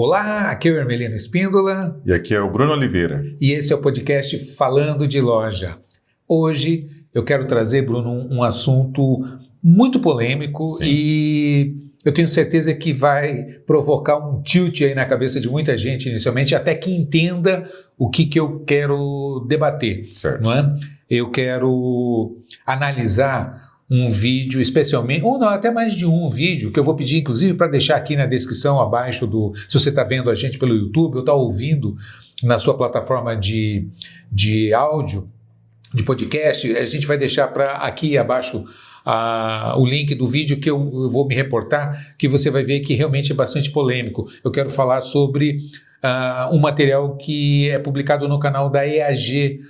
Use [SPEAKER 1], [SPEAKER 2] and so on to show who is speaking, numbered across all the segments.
[SPEAKER 1] Olá, aqui é o Hermelino Espíndola.
[SPEAKER 2] E aqui é o Bruno Oliveira.
[SPEAKER 1] E esse é o podcast Falando de Loja. Hoje eu quero trazer, Bruno, um assunto muito polêmico. Sim. E eu tenho certeza que vai provocar um tilt aí na cabeça de muita gente inicialmente, até que entenda o que eu quero debater.
[SPEAKER 2] Certo.
[SPEAKER 1] Não é? Eu quero analisar um vídeo especialmente, ou não, até mais de um vídeo, que eu vou pedir inclusive para deixar aqui na descrição abaixo se você está vendo a gente pelo YouTube ou está ouvindo na sua plataforma de áudio, de podcast, a gente vai deixar aqui abaixo o link do vídeo que eu vou me reportar, que você vai ver que realmente é bastante polêmico. Eu quero falar sobre um material que é publicado no canal da EAG,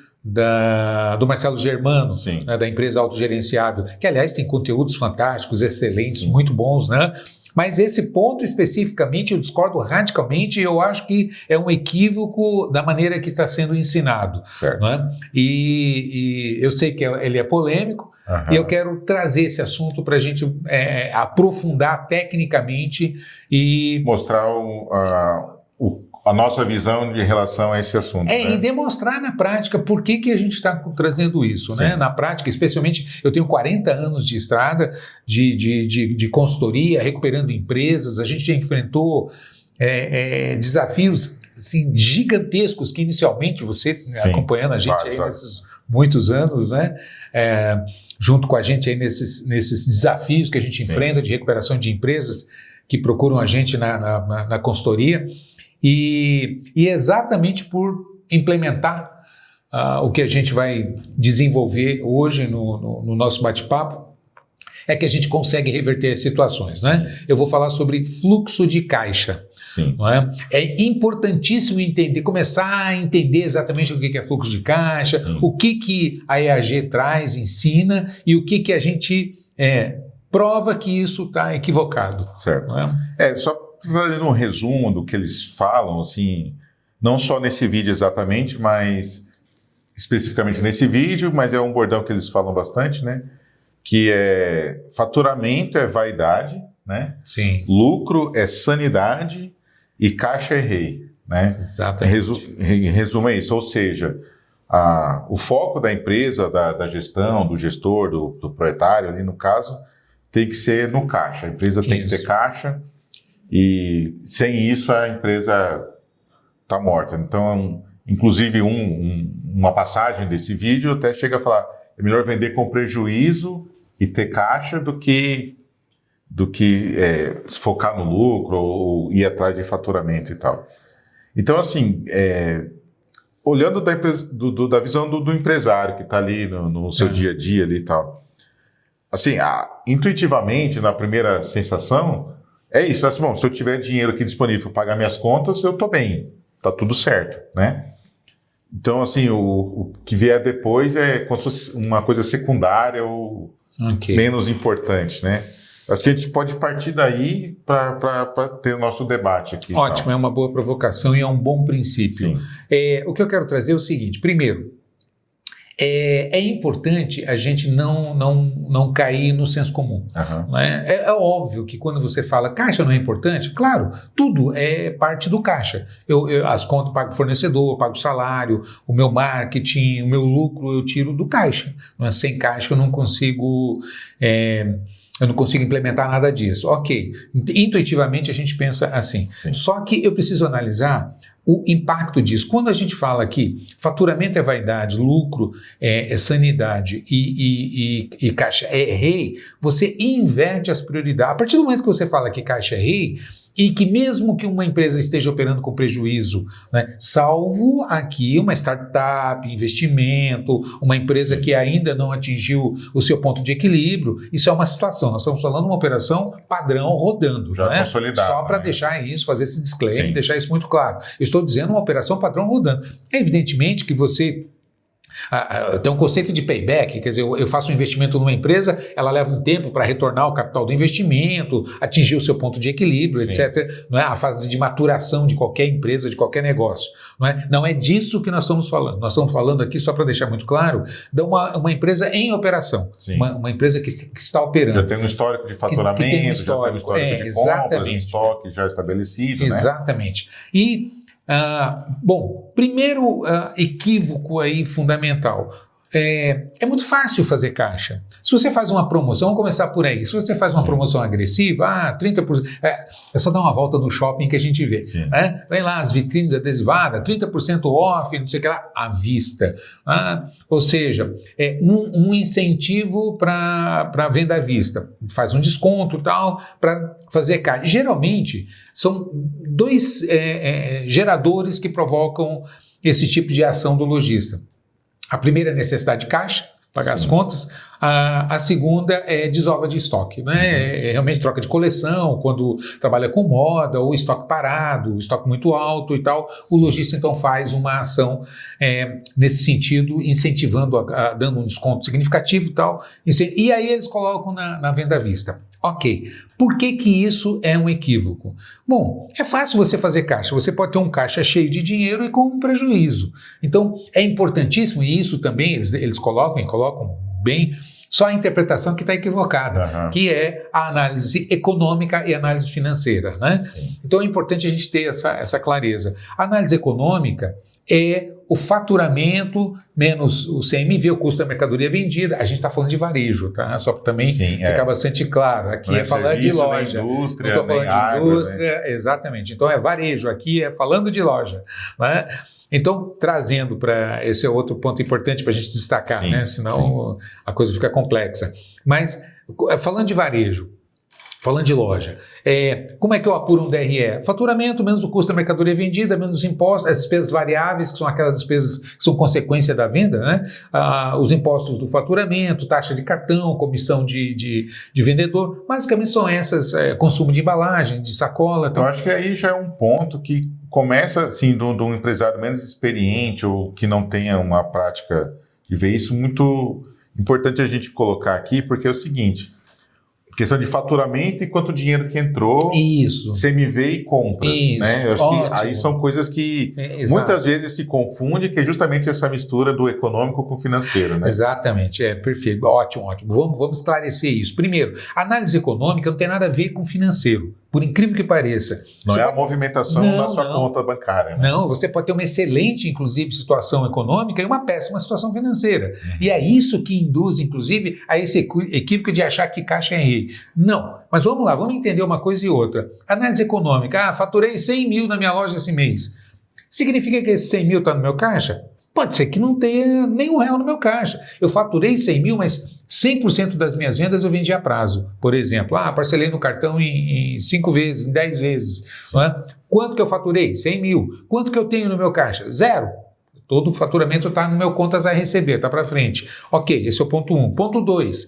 [SPEAKER 1] do Marcelo Germano, né, da empresa autogerenciável, que aliás tem conteúdos fantásticos, excelentes, Sim. muito bons, né? Mas esse ponto especificamente eu discordo radicalmente, eu acho que é um equívoco da maneira que está sendo ensinado.
[SPEAKER 2] Certo.
[SPEAKER 1] Né? E eu sei que ele é polêmico, e eu quero trazer esse assunto para a gente aprofundar tecnicamente e
[SPEAKER 2] mostrar a nossa visão de relação a esse assunto.
[SPEAKER 1] Né? E demonstrar na prática por que a gente está trazendo isso. Né? Na prática, especialmente, eu tenho 40 anos de estrada, de consultoria, recuperando empresas, a gente já enfrentou desafios assim, gigantescos que inicialmente você, acompanhando a gente aí nesses muitos anos, né? Junto com a gente aí nesses desafios que a gente enfrenta de recuperação de empresas que procuram a gente na consultoria. E exatamente por implementar o que a gente vai desenvolver hoje no nosso bate-papo, é que a gente consegue reverter as situações, né? Eu vou falar sobre fluxo de caixa.
[SPEAKER 2] Sim.
[SPEAKER 1] Não é? É importantíssimo começar a entender exatamente o que é fluxo de caixa, Sim. o que a EAG traz, ensina e o que a gente prova que isso está equivocado.
[SPEAKER 2] Certo.
[SPEAKER 1] Não é?
[SPEAKER 2] Só fazendo um resumo do que eles falam, assim, não só nesse vídeo exatamente, mas especificamente nesse vídeo, mas é um bordão que eles falam bastante, né? Que faturamento é vaidade, né?
[SPEAKER 1] Sim.
[SPEAKER 2] Lucro é sanidade e caixa é rei, né?
[SPEAKER 1] Exatamente.
[SPEAKER 2] Resumo é isso, ou seja, o foco da empresa, da gestão, do gestor, do proprietário ali no caso, tem que ser no caixa. A empresa tem que ter caixa e sem isso a empresa está morta. Então, inclusive uma passagem desse vídeo até chega a falar, é melhor vender com prejuízo e ter caixa do que se focar no lucro ou ir atrás de faturamento e tal. Então, assim, olhando da visão do empresário que está ali no seu dia a dia ali e tal, assim, intuitivamente, na primeira sensação, é isso. Assim, bom, se eu tiver dinheiro aqui disponível para pagar minhas contas, eu estou bem, está tudo certo, né? Então, assim, o que vier depois é como se fosse uma coisa secundária ou menos importante, né? Acho que a gente pode partir daí para ter o nosso debate aqui.
[SPEAKER 1] Ótimo,
[SPEAKER 2] então.
[SPEAKER 1] É uma boa provocação e é um bom princípio. O que eu quero trazer é o seguinte, primeiro, é importante a gente não cair no senso comum. Né? É óbvio que quando você fala caixa não é importante, claro, tudo é parte do caixa. As contas eu pago o fornecedor, eu pago o salário, o meu marketing, o meu lucro eu tiro do caixa. Né? Sem caixa eu não consigo implementar nada disso. Ok, intuitivamente a gente pensa assim.
[SPEAKER 2] Sim.
[SPEAKER 1] Só que eu preciso analisar o impacto disso. Quando a gente fala que faturamento é vaidade, lucro é sanidade e caixa é rei, você inverte as prioridades. A partir do momento que você fala que caixa é rei, e que mesmo que uma empresa esteja operando com prejuízo, né, salvo aqui uma startup, investimento, uma empresa que ainda não atingiu o seu ponto de equilíbrio, isso é uma situação. Nós estamos falando de uma operação padrão rodando.
[SPEAKER 2] Já
[SPEAKER 1] né?
[SPEAKER 2] consolidada.
[SPEAKER 1] Só para deixar isso, fazer esse disclaimer, deixar isso muito claro. Eu estou dizendo uma operação padrão rodando. Evidentemente que você Tem um conceito de payback, quer dizer, eu faço um investimento numa empresa, ela leva um tempo para retornar o capital do investimento, atingir o seu ponto de equilíbrio,
[SPEAKER 2] Sim.
[SPEAKER 1] etc. Não é? A fase de maturação de qualquer empresa, de qualquer negócio. Não é disso que nós estamos falando. Nós estamos falando aqui, só para deixar muito claro, de uma empresa em operação, uma empresa que está operando.
[SPEAKER 2] Já tem um histórico de faturamento, já tem um histórico de compras, um estoque já estabelecido.
[SPEAKER 1] Exatamente. Né? E bom, primeiro equívoco aí fundamental, é muito fácil fazer caixa. Se você faz uma promoção, vamos começar por aí, se você faz uma promoção agressiva, 30%, é só dar uma volta no shopping que a gente vê, né? Vem lá as vitrines adesivadas, 30% off, não sei o que lá, à vista, ou seja, um incentivo para venda à vista, faz um desconto e tal, para fazer caixa. Geralmente, são dois geradores que provocam esse tipo de ação do lojista. A primeira é necessidade de caixa, pagar as contas. A segunda é desova de estoque, né? É realmente troca de coleção, quando trabalha com moda, ou estoque parado, estoque muito alto e tal. O lojista, então, faz uma ação nesse sentido, incentivando, dando um desconto significativo e tal. E aí eles colocam na venda à vista. Ok, por que isso é um equívoco? Bom, é fácil você fazer caixa, você pode ter um caixa cheio de dinheiro e com um prejuízo. Então, é importantíssimo, e isso também eles colocam bem, só a interpretação que está equivocada, que é a análise econômica e a análise financeira, né? Então, é importante a gente ter essa clareza. A análise econômica é o faturamento menos o CMV, o custo da mercadoria vendida. A gente está falando de varejo, tá? Só para também ficar bastante claro. Aqui é falando de loja.
[SPEAKER 2] Indústria,
[SPEAKER 1] não estou falando de indústria, exatamente. Então é varejo, aqui é falando de loja, né? Então, trazendo para... Esse é outro ponto importante para a gente destacar, né? Senão a coisa fica complexa. Mas, falando de varejo, falando de loja, como é que eu apuro um DRE? Faturamento menos o custo da mercadoria vendida, menos os impostos, as despesas variáveis, que são aquelas despesas que são consequência da venda, né? Os impostos do faturamento, taxa de cartão, comissão de vendedor, basicamente são essas, consumo de embalagem, de sacola.
[SPEAKER 2] Então, eu acho que aí já é um ponto que começa, assim, de um empresário menos experiente ou que não tenha uma prática de ver isso, muito importante a gente colocar aqui, porque é o seguinte... Questão de faturamento e quanto dinheiro que entrou, CMV e compras, né? Eu acho que aí são coisas que muitas vezes se confunde, que é justamente essa mistura do econômico com o financeiro, né?
[SPEAKER 1] Exatamente, perfeito, ótimo. Vamos esclarecer isso. Primeiro, a análise econômica não tem nada a ver com o financeiro, por incrível que pareça.
[SPEAKER 2] Não é a movimentação da sua conta bancária, né?
[SPEAKER 1] Não, você pode ter uma excelente, inclusive, situação econômica e uma péssima situação financeira. E é isso que induz, inclusive, a esse equívoco de achar que caixa é rei. Não, mas vamos lá, vamos entender uma coisa e outra. Análise econômica, faturei 100 mil na minha loja esse mês. Significa que esse 100 mil está no meu caixa? Pode ser que não tenha nem R$1 no meu caixa. Eu faturei 100 mil, mas 100% das minhas vendas eu vendi a prazo. Por exemplo, parcelei no cartão em 5 vezes, em 10 vezes. Não é? Quanto que eu faturei? 100 mil. Quanto que eu tenho no meu caixa? 0. Todo o faturamento está no meu contas a receber, está para frente. Ok, esse é o ponto 1. Ponto 2.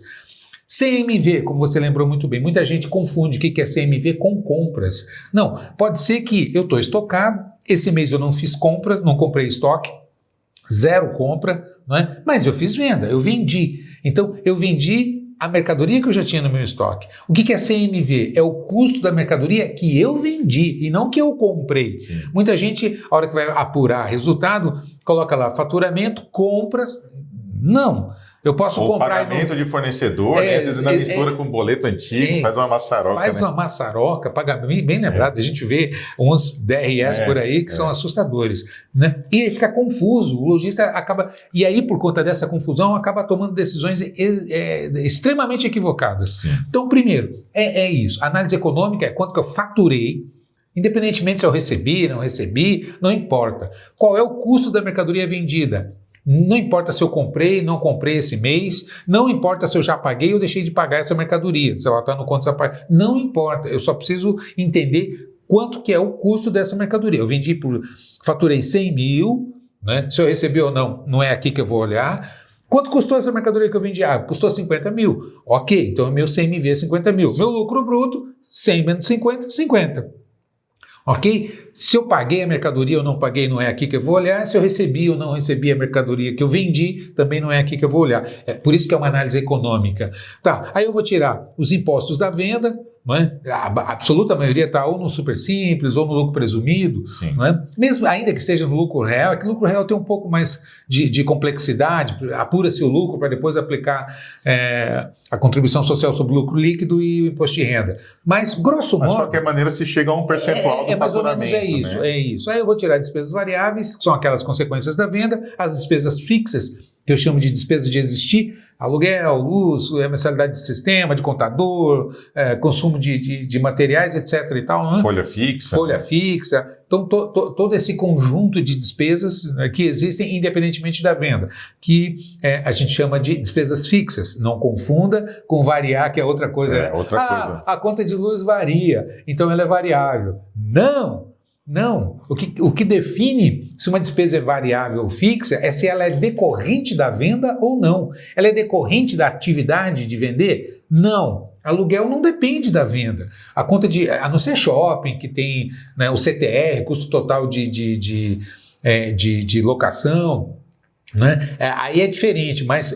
[SPEAKER 1] CMV, como você lembrou muito bem, muita gente confunde o que é CMV com compras. Não, pode ser que eu estou estocado, esse mês eu não fiz compra, não comprei estoque, 0 compra, não é? Mas eu fiz venda, eu vendi. Então, eu vendi a mercadoria que eu já tinha no meu estoque. O que é CMV? É o custo da mercadoria que eu vendi e não que eu comprei. Muita gente, a hora que vai apurar resultado, coloca lá faturamento, compras. Não. Eu posso comprar...
[SPEAKER 2] pagamento de fornecedor, né? Às vezes na mistura com boleto antigo, faz uma maçaroca.
[SPEAKER 1] Faz uma maçaroca, pagamento, bem lembrado. A gente vê uns DRS por aí que são assustadores, né? E aí fica confuso, o lojista acaba... E aí, por conta dessa confusão, acaba tomando decisões extremamente equivocadas. Então, primeiro, é isso. A análise econômica é quanto que eu faturei, independentemente se eu recebi, não recebi, não importa. Qual é o custo da mercadoria vendida? Não importa se eu comprei, não comprei esse mês, não importa se eu já paguei ou deixei de pagar essa mercadoria, se ela está no conto, não importa, eu só preciso entender quanto que é o custo dessa mercadoria. Eu faturei 100 mil, né? Se eu recebi ou não, não é aqui que eu vou olhar. Quanto custou essa mercadoria que eu vendi? Custou 50 mil. Ok, então meu CMV é 50 mil. Meu lucro bruto, 100 menos 50, 50. Ok? Se eu paguei a mercadoria ou não paguei, não é aqui que eu vou olhar. Se eu recebi ou não recebi a mercadoria que eu vendi, também não é aqui que eu vou olhar. É por isso que é uma análise econômica. Tá, aí eu vou tirar os impostos da venda, não é? A absoluta maioria está ou no super simples ou no lucro presumido, não é? Mesmo ainda que seja no lucro real, é que o lucro real tem um pouco mais de complexidade, apura-se o lucro para depois aplicar a contribuição social sobre o lucro líquido e o imposto de renda. Mas, grosso modo...
[SPEAKER 2] Mas, de qualquer maneira, se chega a um percentual do
[SPEAKER 1] mais ou menos
[SPEAKER 2] faturamento.
[SPEAKER 1] isso,
[SPEAKER 2] né?
[SPEAKER 1] é isso. Aí eu vou tirar despesas variáveis, que são aquelas consequências da venda, as despesas fixas, que eu chamo de despesas de existir, aluguel, luz, mensalidade de sistema, de contador, consumo de materiais, etc. e tal. Né?
[SPEAKER 2] Folha fixa.
[SPEAKER 1] Folha fixa. Então, todo esse conjunto de despesas que existem independentemente da venda, que a gente chama de despesas fixas. Não confunda com variar, que é outra coisa.
[SPEAKER 2] Outra coisa.
[SPEAKER 1] A conta de luz varia, então ela é variável. Não. O que define se uma despesa é variável ou fixa é se ela é decorrente da venda ou não. Ela é decorrente da atividade de vender? Não. Aluguel não depende da venda. A conta a não ser shopping, que tem, né, o CTR, custo total de locação, né? Aí é diferente, mas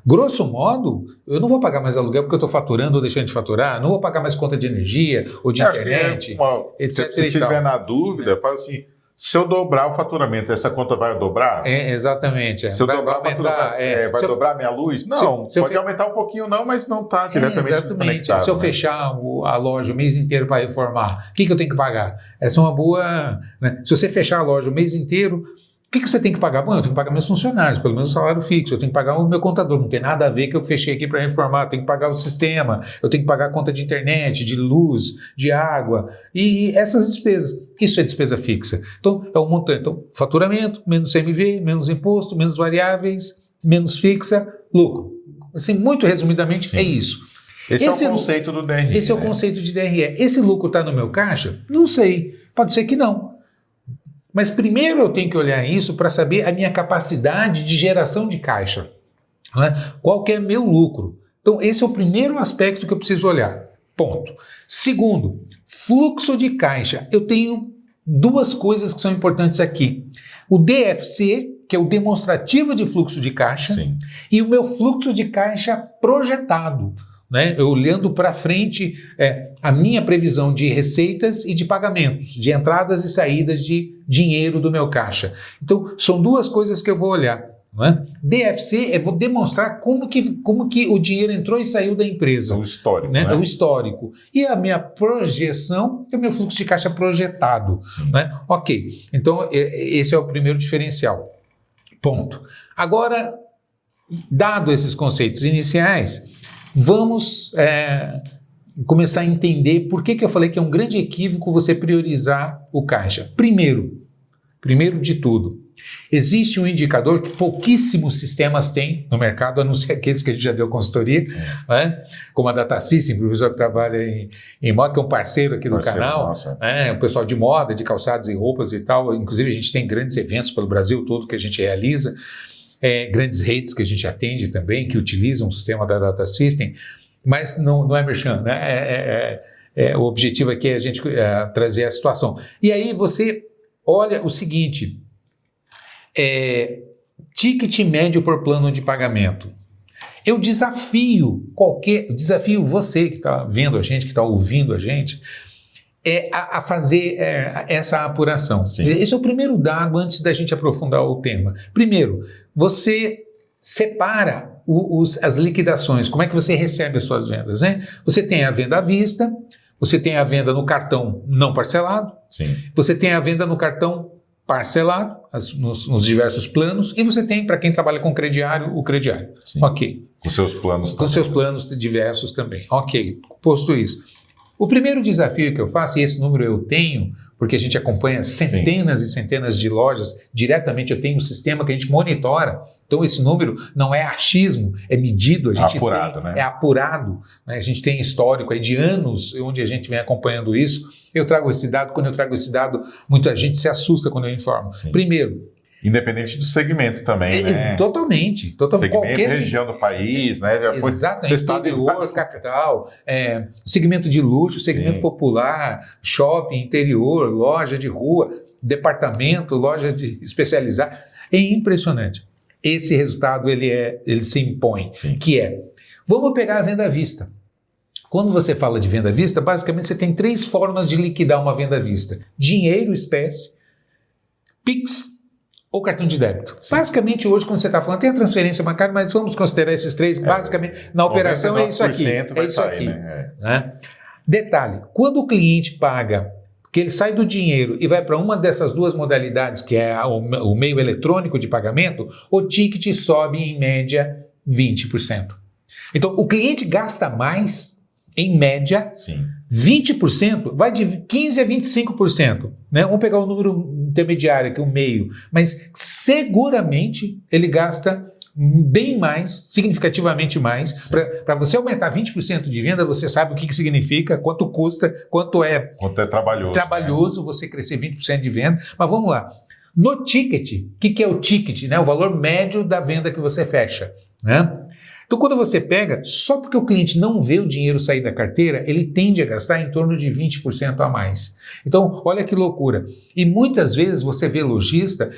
[SPEAKER 1] grosso modo, eu não vou pagar mais aluguel porque eu estou faturando ou deixando de faturar, não vou pagar mais conta de energia ou de internet, etc.
[SPEAKER 2] Se tiver na dúvida, fala assim, se eu dobrar o faturamento, essa conta vai dobrar?
[SPEAKER 1] Exatamente.
[SPEAKER 2] Se eu dobrar o faturamento, vai dobrar a minha luz? Não, pode aumentar um pouquinho não, mas não está diretamente conectado.
[SPEAKER 1] Se eu fechar a loja o mês inteiro para reformar, o que eu tenho que pagar? Essa é uma boa... Né? Se você fechar a loja o mês inteiro, o que você tem que pagar? Bom, eu tenho que pagar meus funcionários, pelo menos o salário fixo, eu tenho que pagar o meu contador, não tem nada a ver que eu fechei aqui para reformar, eu tenho que pagar o sistema, eu tenho que pagar a conta de internet, de luz, de água, e essas despesas. Isso é despesa fixa. Então, é um montante. Então, faturamento, menos CMV, menos imposto, menos variáveis, menos fixa, lucro. Assim, muito resumidamente,
[SPEAKER 2] Sim.
[SPEAKER 1] é isso.
[SPEAKER 2] Esse é o conceito do DRE.
[SPEAKER 1] Esse é o conceito de DRE. Esse lucro está no meu caixa? Não sei. Pode ser que não. Mas primeiro eu tenho que olhar isso para saber a minha capacidade de geração de caixa. Né? Qual que é meu lucro? Então, esse é o primeiro aspecto que eu preciso olhar. Ponto. Segundo, fluxo de caixa. Eu tenho duas coisas que são importantes aqui. O DFC, que é o demonstrativo de fluxo de caixa,
[SPEAKER 2] Sim.
[SPEAKER 1] E o meu fluxo de caixa projetado. Né? Eu olhando para frente a minha previsão de receitas e de pagamentos, de entradas e saídas de dinheiro do meu caixa. Então, são duas coisas que eu vou olhar. Não é? DFC vou demonstrar como que o dinheiro entrou e saiu da empresa.
[SPEAKER 2] O histórico.
[SPEAKER 1] Né?
[SPEAKER 2] Né?
[SPEAKER 1] O histórico. E a minha projeção é o meu fluxo de caixa projetado. Né? Ok, então esse é o primeiro diferencial. Ponto. Agora, dado esses conceitos iniciais, vamos começar a entender por que eu falei que é um grande equívoco você priorizar o caixa. Primeiro de tudo, existe um indicador que pouquíssimos sistemas têm no mercado, a não ser aqueles que a gente já deu consultoria, né? Como a Data System, professor que trabalha em moda, que é um parceiro aqui do canal, o pessoal de moda, de calçados e roupas e tal. Inclusive a gente tem grandes eventos pelo Brasil todo que a gente realiza. Grandes redes que a gente atende também, que utilizam o sistema da Data System, mas não é merchan, né? O objetivo aqui é a gente trazer a situação. E aí você olha o seguinte, ticket médio por plano de pagamento. Eu desafio você que está vendo a gente, que está ouvindo a gente, a fazer essa apuração.
[SPEAKER 2] Sim.
[SPEAKER 1] Esse é o primeiro dado antes da gente aprofundar o tema. Primeiro, você separa as liquidações. Como é que você recebe as suas vendas? Né? Você tem a venda à vista, você tem a venda no cartão não parcelado,
[SPEAKER 2] Sim.
[SPEAKER 1] Você tem a venda no cartão parcelado, nos diversos planos, e você tem, para quem trabalha com crediário, o crediário.
[SPEAKER 2] Sim.
[SPEAKER 1] Ok.
[SPEAKER 2] Com seus planos
[SPEAKER 1] Com
[SPEAKER 2] também.
[SPEAKER 1] seus planos diversos também. Ok, posto isso. O primeiro desafio que eu faço, e esse número eu tenho, porque a gente acompanha centenas e centenas de lojas, diretamente eu tenho um sistema que a gente monitora, então esse número não é achismo, é medido, a gente
[SPEAKER 2] apurado, né?
[SPEAKER 1] É apurado, né? A gente tem histórico aí de anos onde a gente vem acompanhando isso. Eu trago esse dado, quando eu trago esse dado, muita gente se assusta quando eu informo.
[SPEAKER 2] Sim.
[SPEAKER 1] Primeiro,
[SPEAKER 2] Independente do segmento também, né?
[SPEAKER 1] Totalmente.
[SPEAKER 2] Segmento,
[SPEAKER 1] Qualquer
[SPEAKER 2] região do país, né? Já foi testado em
[SPEAKER 1] interior, capital, segmento de luxo, segmento popular, shopping, interior, loja de rua, departamento, loja de especializada. É impressionante. Esse resultado ele se impõe, que vamos pegar a venda à vista. Quando você fala de venda à vista, basicamente você tem 3 formas de liquidar uma venda à vista: dinheiro, espécie, Pix ou cartão de débito. Sim. Basicamente, hoje, quando você está falando, tem a transferência bancária, mas vamos considerar esses 3, basicamente, na operação é isso aqui.
[SPEAKER 2] É isso aqui. Né?
[SPEAKER 1] Detalhe, quando o cliente paga, que ele sai do dinheiro e vai para uma dessas 2 modalidades, que é o meio eletrônico de pagamento, o ticket sobe em média 20%. Então, o cliente gasta mais, em média, 20%, vai de 15% a 25%. Né? Vamos pegar o número intermediário aqui, o meio. Mas seguramente ele gasta bem mais, significativamente mais. Para você aumentar 20% de venda, você sabe o que significa, quanto custa, quanto é trabalhoso você crescer 20% de venda. Mas vamos lá. No ticket, o que é o ticket? Né? O valor médio da venda que você fecha. Né? Então, quando você pega, só porque o cliente não vê o dinheiro sair da carteira, ele tende a gastar em torno de 20% a mais. Então, olha que loucura. E muitas vezes você vê lojista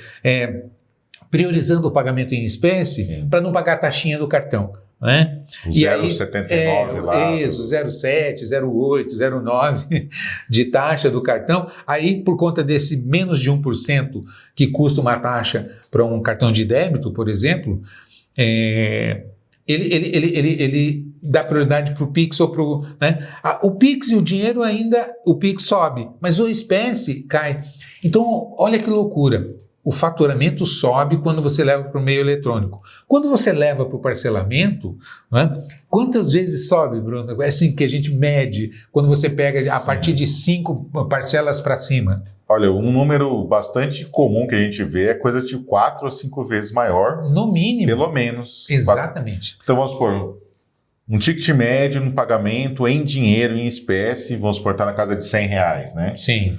[SPEAKER 1] priorizando o pagamento em espécie para não pagar a taxinha do cartão. Né?
[SPEAKER 2] O 0,79 lá.
[SPEAKER 1] Isso, 0,7, 0,8, 0,9 de taxa do cartão. Aí, por conta desse menos de 1% que custa uma taxa para um cartão de débito, por exemplo, ele dá prioridade para o Pix ou para o... Né? O Pix e o dinheiro ainda, o Pix sobe, mas o espécie cai. Então, olha que loucura. O faturamento sobe quando você leva para o meio eletrônico. Quando você leva para o parcelamento, né, quantas vezes sobe, Bruno? É assim que a gente mede quando você pega a partir de 5 parcelas para cima.
[SPEAKER 2] Olha, um número bastante comum que a gente vê é coisa de 4 ou 5 vezes maior. No mínimo. Pelo menos.
[SPEAKER 1] Exatamente.
[SPEAKER 2] Então vamos supor, um ticket médio no pagamento em dinheiro, em espécie, vamos supor, está na casa de R$100, né?
[SPEAKER 1] Sim.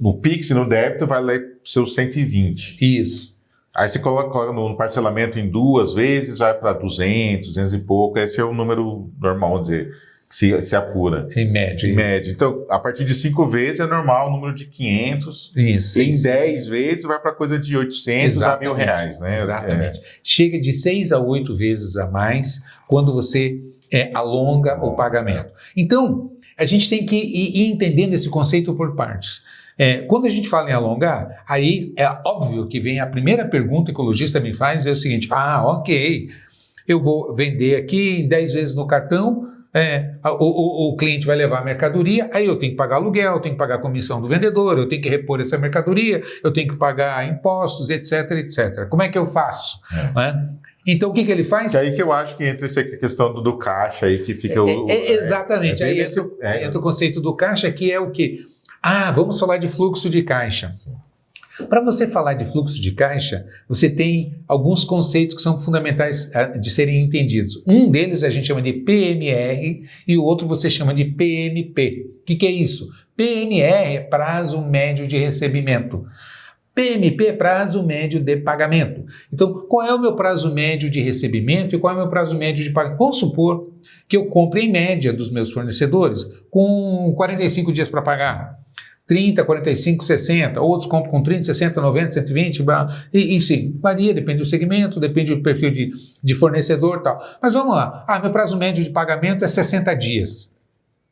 [SPEAKER 2] No Pix e no débito vai ler seus 120.
[SPEAKER 1] Isso.
[SPEAKER 2] Aí você coloca no parcelamento em 2 vezes, vai para 200, 200 e pouco. Esse é o número normal, vamos dizer, que se apura.
[SPEAKER 1] Em média.
[SPEAKER 2] Em média. Então, a partir de 5 vezes é normal o número de 500.
[SPEAKER 1] Isso.
[SPEAKER 2] Em 10 vezes vai para coisa de 800 a R$1.000, né?
[SPEAKER 1] Exatamente. Chega de 6 a 8 vezes a mais quando você alonga o pagamento. Então, a gente tem que ir entendendo esse conceito por partes. Quando a gente fala em alongar, aí é óbvio que vem a primeira pergunta que o lojista me faz, é o seguinte: ok, eu vou vender aqui em 10 vezes no cartão, o cliente vai levar a mercadoria, aí eu tenho que pagar aluguel, eu tenho que pagar a comissão do vendedor, eu tenho que repor essa mercadoria, eu tenho que pagar impostos, etc, etc. Como é que eu faço? Né? Então, o que ele faz?
[SPEAKER 2] É aí que eu acho que entra essa questão do caixa aí, que fica
[SPEAKER 1] exatamente, aí entra o conceito do caixa, que é o quê? Vamos falar de fluxo de caixa. Para você falar de fluxo de caixa, você tem alguns conceitos que são fundamentais de serem entendidos. Um deles a gente chama de PMR e o outro você chama de PMP. O que é isso? PMR é prazo médio de recebimento. PMP é prazo médio de pagamento. Então, qual é o meu prazo médio de recebimento e qual é o meu prazo médio de pagamento? Vamos supor que eu compre em média dos meus fornecedores com 45 dias para pagar. 30, 45, 60, outros compram com 30, 60, 90, 120, isso varia, depende do segmento, depende do perfil de fornecedor e tal. Mas vamos lá, meu prazo médio de pagamento é 60 dias.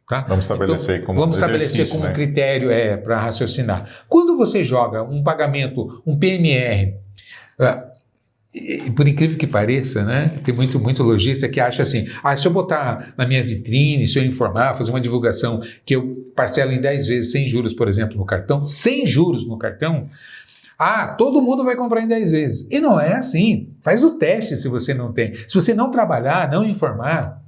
[SPEAKER 1] Tá?
[SPEAKER 2] Vamos estabelecer como
[SPEAKER 1] um critério para raciocinar. Quando você joga um pagamento, um PMR, por incrível que pareça, né? Tem muito lojista que acha assim, se eu botar na minha vitrine, se eu informar, fazer uma divulgação que eu parcelo em 10 vezes sem juros, por exemplo, no cartão, sem juros no cartão, todo mundo vai comprar em 10 vezes. E não é assim. Faz o teste se você não tem. Se você não trabalhar, não informar,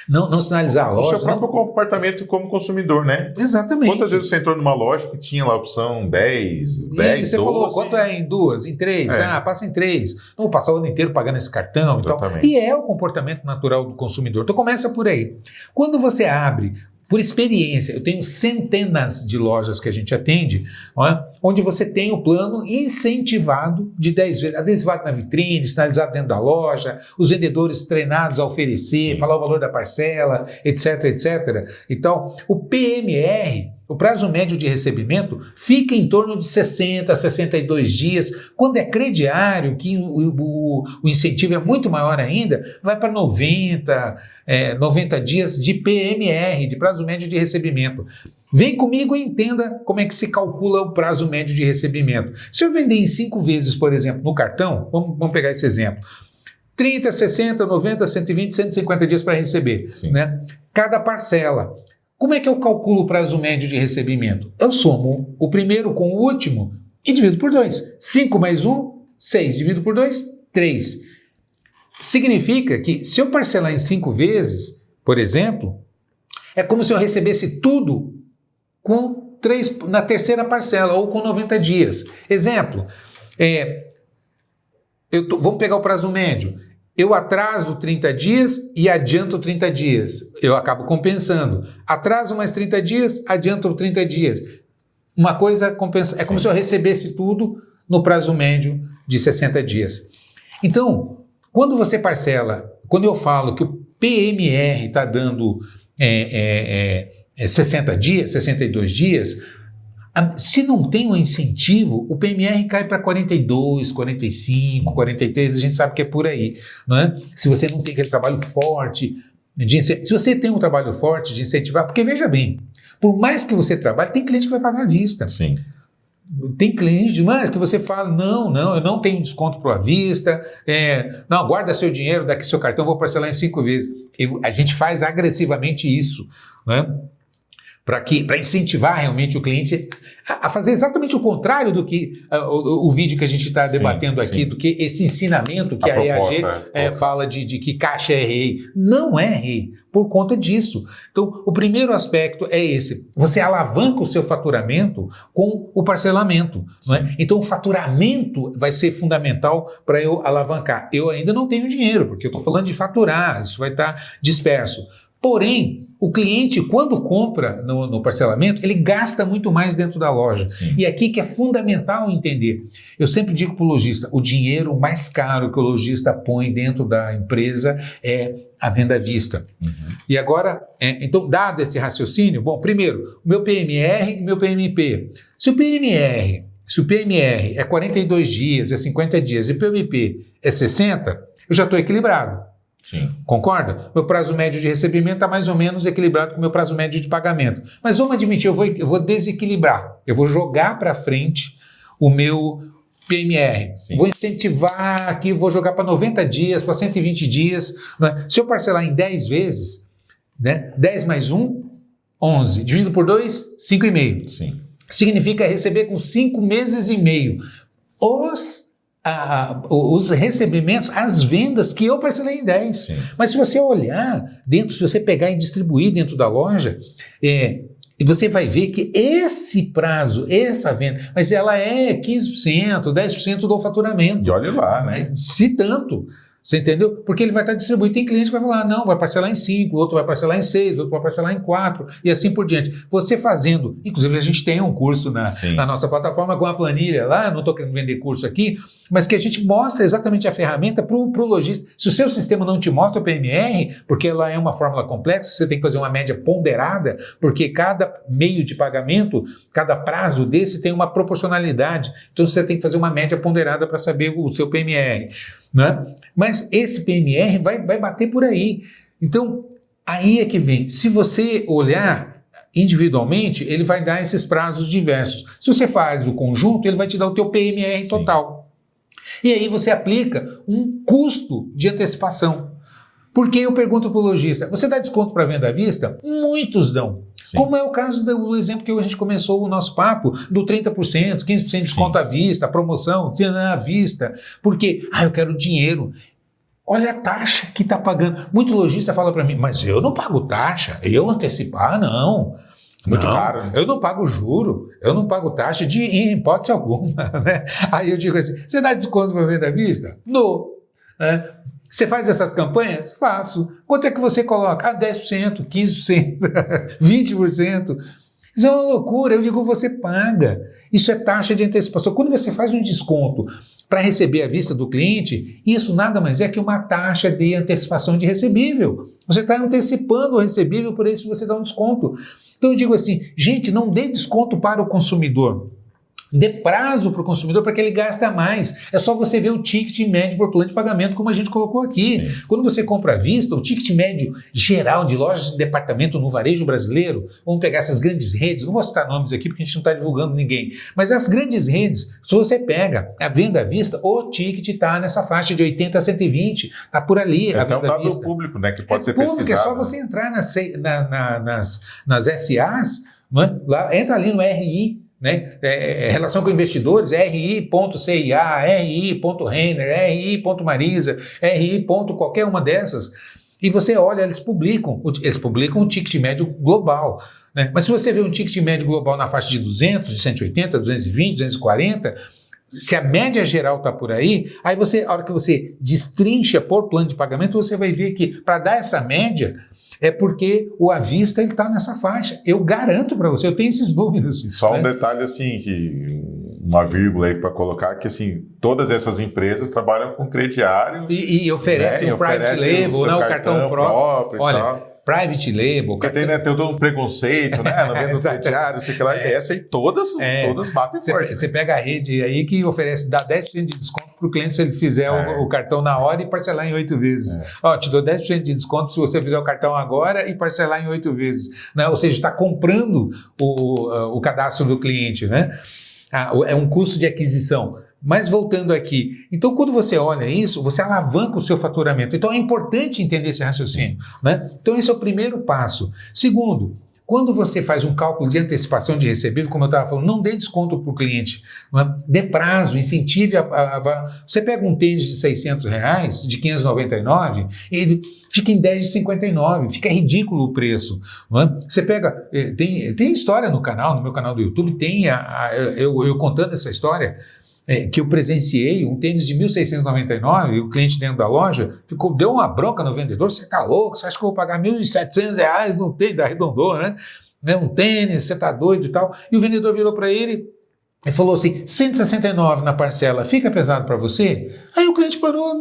[SPEAKER 1] não sinalizar a loja.
[SPEAKER 2] O seu próprio comportamento como consumidor, né?
[SPEAKER 1] Exatamente.
[SPEAKER 2] Quantas vezes você entrou numa loja que tinha lá a opção 10, 10,
[SPEAKER 1] e você
[SPEAKER 2] 12?
[SPEAKER 1] falou, quanto é em 2, em 3? Passa em 3. Não vou passar o ano inteiro pagando esse cartão e tal. E é o comportamento natural do consumidor. Então começa por aí. Quando você abre por experiência, eu tenho centenas de lojas que a gente atende, não é? Onde você tem o plano incentivado de 10 vezes, adesivado na vitrine, sinalizado dentro da loja, os vendedores treinados a oferecer, falar o valor da parcela, etc, etc. Então, o PMR, o prazo médio de recebimento, fica em torno de 60 a 62 dias. Quando é crediário, que o incentivo é muito maior ainda, vai para 90 dias de PMR, de prazo médio de recebimento. Vem comigo e entenda como é que se calcula o prazo médio de recebimento. Se eu vender em 5 vezes, por exemplo, no cartão, vamos pegar esse exemplo, 30, 60, 90, 120, 150 dias para receber, né? Cada parcela. Como é que eu calculo o prazo médio de recebimento? Eu somo o primeiro com o último e divido por 2. 5 mais 1, 6. Divido por 2, 3. Significa que se eu parcelar em 5 vezes, por exemplo, é como se eu recebesse tudo na terceira parcela ou com 90 dias. Exemplo, vamos pegar o prazo médio. Eu atraso 30 dias e adianto 30 dias. Eu acabo compensando. Atraso mais 30 dias, adianto 30 dias. Uma coisa compensa. É como se eu recebesse tudo no prazo médio de 60 dias. Então, quando você parcela, quando eu falo que o PMR está dando 60 dias, 62 dias, se não tem um incentivo, o PMR cai para 42, 45, 43, a gente sabe que é por aí, não é? Se você não tem aquele trabalho forte, se você tem um trabalho forte de incentivar, porque veja bem, por mais que você trabalhe, tem cliente que vai pagar à vista.
[SPEAKER 2] Sim.
[SPEAKER 1] Tem cliente demais que você fala, não, eu não tenho desconto para a vista, não, guarda seu dinheiro, daqui seu cartão, vou parcelar em 5 vezes. A gente faz agressivamente isso, né? Para incentivar realmente o cliente a fazer exatamente o contrário do que o vídeo que a gente está debatendo aqui, do que esse ensinamento que a EAG fala de que caixa é rei. Não é rei, por conta disso. Então, o primeiro aspecto é esse. Você alavanca o seu faturamento com o parcelamento. Não é? Então, o faturamento vai ser fundamental para eu alavancar. Eu ainda não tenho dinheiro, porque eu estou falando de faturar, isso vai estar disperso. Porém, o cliente, quando compra no parcelamento, ele gasta muito mais dentro da loja.
[SPEAKER 2] Sim.
[SPEAKER 1] E aqui que é fundamental entender. Eu sempre digo para o lojista, o dinheiro mais caro que o lojista põe dentro da empresa é a venda à vista.
[SPEAKER 2] Uhum.
[SPEAKER 1] E agora, então, dado esse raciocínio, bom, primeiro, o meu PMR e meu PMP. Se o PMR é 42 dias, é 50 dias, e o PMP é 60, eu já estou equilibrado.
[SPEAKER 2] Sim.
[SPEAKER 1] Concorda? Meu prazo médio de recebimento está mais ou menos equilibrado com o meu prazo médio de pagamento. Mas vamos admitir, eu vou desequilibrar. Eu vou jogar para frente o meu PMR.
[SPEAKER 2] Sim.
[SPEAKER 1] Vou incentivar aqui, vou jogar para 90 dias, para 120 dias. Né? Se eu parcelar em 10 vezes, né? 10 mais 1, 11. Dividido por 2, 5,5.
[SPEAKER 2] Sim.
[SPEAKER 1] Significa receber com 5 meses e meio os recebimentos, as vendas que eu parcelei em 10.
[SPEAKER 2] Sim.
[SPEAKER 1] Mas se você olhar se você pegar e distribuir dentro da loja, você vai ver que esse prazo, essa venda, mas ela é 15%, 10% do faturamento.
[SPEAKER 2] E olha lá, né?
[SPEAKER 1] Se tanto. Você entendeu? Porque ele vai estar distribuindo. Tem cliente que vai falar, não, vai parcelar em 5, outro vai parcelar em 6, outro vai parcelar em 4 e assim por diante. Você fazendo, inclusive a gente tem um curso na nossa plataforma com a planilha lá, não estou querendo vender curso aqui, mas que a gente mostra exatamente a ferramenta para o lojista. Se o seu sistema não te mostra o PMR, porque ela é uma fórmula complexa, você tem que fazer uma média ponderada, porque cada meio de pagamento, cada prazo desse tem uma proporcionalidade. Então você tem que fazer uma média ponderada para saber o seu PMR. Né? Mas esse PMR vai bater por aí. Então, aí é que vem. Se você olhar individualmente, ele vai dar esses prazos diversos. Se você faz o conjunto, ele vai te dar o teu PMR total. E aí você aplica um custo de antecipação. Porque eu pergunto para o lojista, você dá desconto para venda à vista? Muitos dão. Sim. Como é o caso do exemplo que a gente começou o nosso papo, do 30%, 15% de desconto à vista, promoção, à vista. Porque, eu quero dinheiro. Olha a taxa que está pagando. Muito lojista fala para mim, mas eu não pago taxa, eu antecipar, não.
[SPEAKER 2] Muito caro.
[SPEAKER 1] Eu não pago juro, eu não pago taxa de hipótese alguma. Né? Aí eu digo assim, você dá desconto para venda à vista? Não. Você faz essas campanhas? Faço. Quanto é que você coloca? 10%, 15%, 20%. Isso é uma loucura. Eu digo, você paga. Isso é taxa de antecipação. Quando você faz um desconto para receber à vista do cliente, isso nada mais é que uma taxa de antecipação de recebível. Você está antecipando o recebível, por isso você dá um desconto. Então eu digo assim, gente, não dê desconto para o consumidor. Dê prazo para o consumidor para que ele gaste mais. É só você ver o ticket médio por plano de pagamento, como a gente colocou aqui. Sim. Quando você compra à vista, o ticket médio geral de lojas de departamento no varejo brasileiro, vamos pegar essas grandes redes, não vou citar nomes aqui porque a gente não está divulgando ninguém, mas as grandes redes, se você pega a venda à vista, o ticket está nessa faixa de 80 a 120, está por ali.
[SPEAKER 2] É até um dado público, né, que pode ser
[SPEAKER 1] público,
[SPEAKER 2] pesquisado.
[SPEAKER 1] É só você entrar nas SAs, né? Lá, entra ali no RI, né? Relação com investidores, RI.CIA, RI.Renner, RI.Marisa, RI. qualquer uma dessas, e você olha, eles publicam um ticket médio global, né? Mas se você vê um ticket médio global na faixa de 200, de 180, 220, 240, se a média geral está por aí, aí você, a hora que você destrincha por plano de pagamento, você vai ver que para dar essa média, é porque o à vista ele está nessa faixa. Eu garanto para você, eu tenho esses números.
[SPEAKER 2] E só um detalhe assim, uma vírgula aí para colocar, que assim, todas essas empresas trabalham com crediário.
[SPEAKER 1] E oferecem o private label, né, o cartão próprio. Olha,
[SPEAKER 2] tal.
[SPEAKER 1] Private label.
[SPEAKER 2] Porque tem todo um preconceito, né? Não vendo crediário, sei que lá. Essa aí todas batem forte.
[SPEAKER 1] Você pega a rede aí que oferece, dá 10% de desconto para o cliente se ele fizer o cartão na hora e parcelar em 8 vezes. Ó, te dou 10% de desconto se você fizer o cartão agora e parcelar em 8 vezes. Né? Ou seja, está comprando o cadastro do cliente, né? É um custo de aquisição. Mas voltando aqui, então quando você olha isso, você alavanca o seu faturamento. Então é importante entender esse raciocínio, né? Então esse é o primeiro passo. Segundo, quando você faz um cálculo de antecipação de recebível, como eu estava falando, não dê desconto para o cliente, né? Dê prazo, incentive Você pega um tênis de R$600, de 599, e ele fica em 10 de 59, fica ridículo o preço. Né? Você pega, tem história no canal, no meu canal do YouTube, tem eu contando essa história, que eu presenciei, um tênis de 1.699, e o cliente dentro da loja deu uma bronca no vendedor, você tá louco, você acha que eu vou pagar R$1.700 num tênis, arredondou, né? Um tênis, você tá doido e tal. E o vendedor virou para ele e falou assim, 169 na parcela, fica pesado para você? Aí o cliente parou,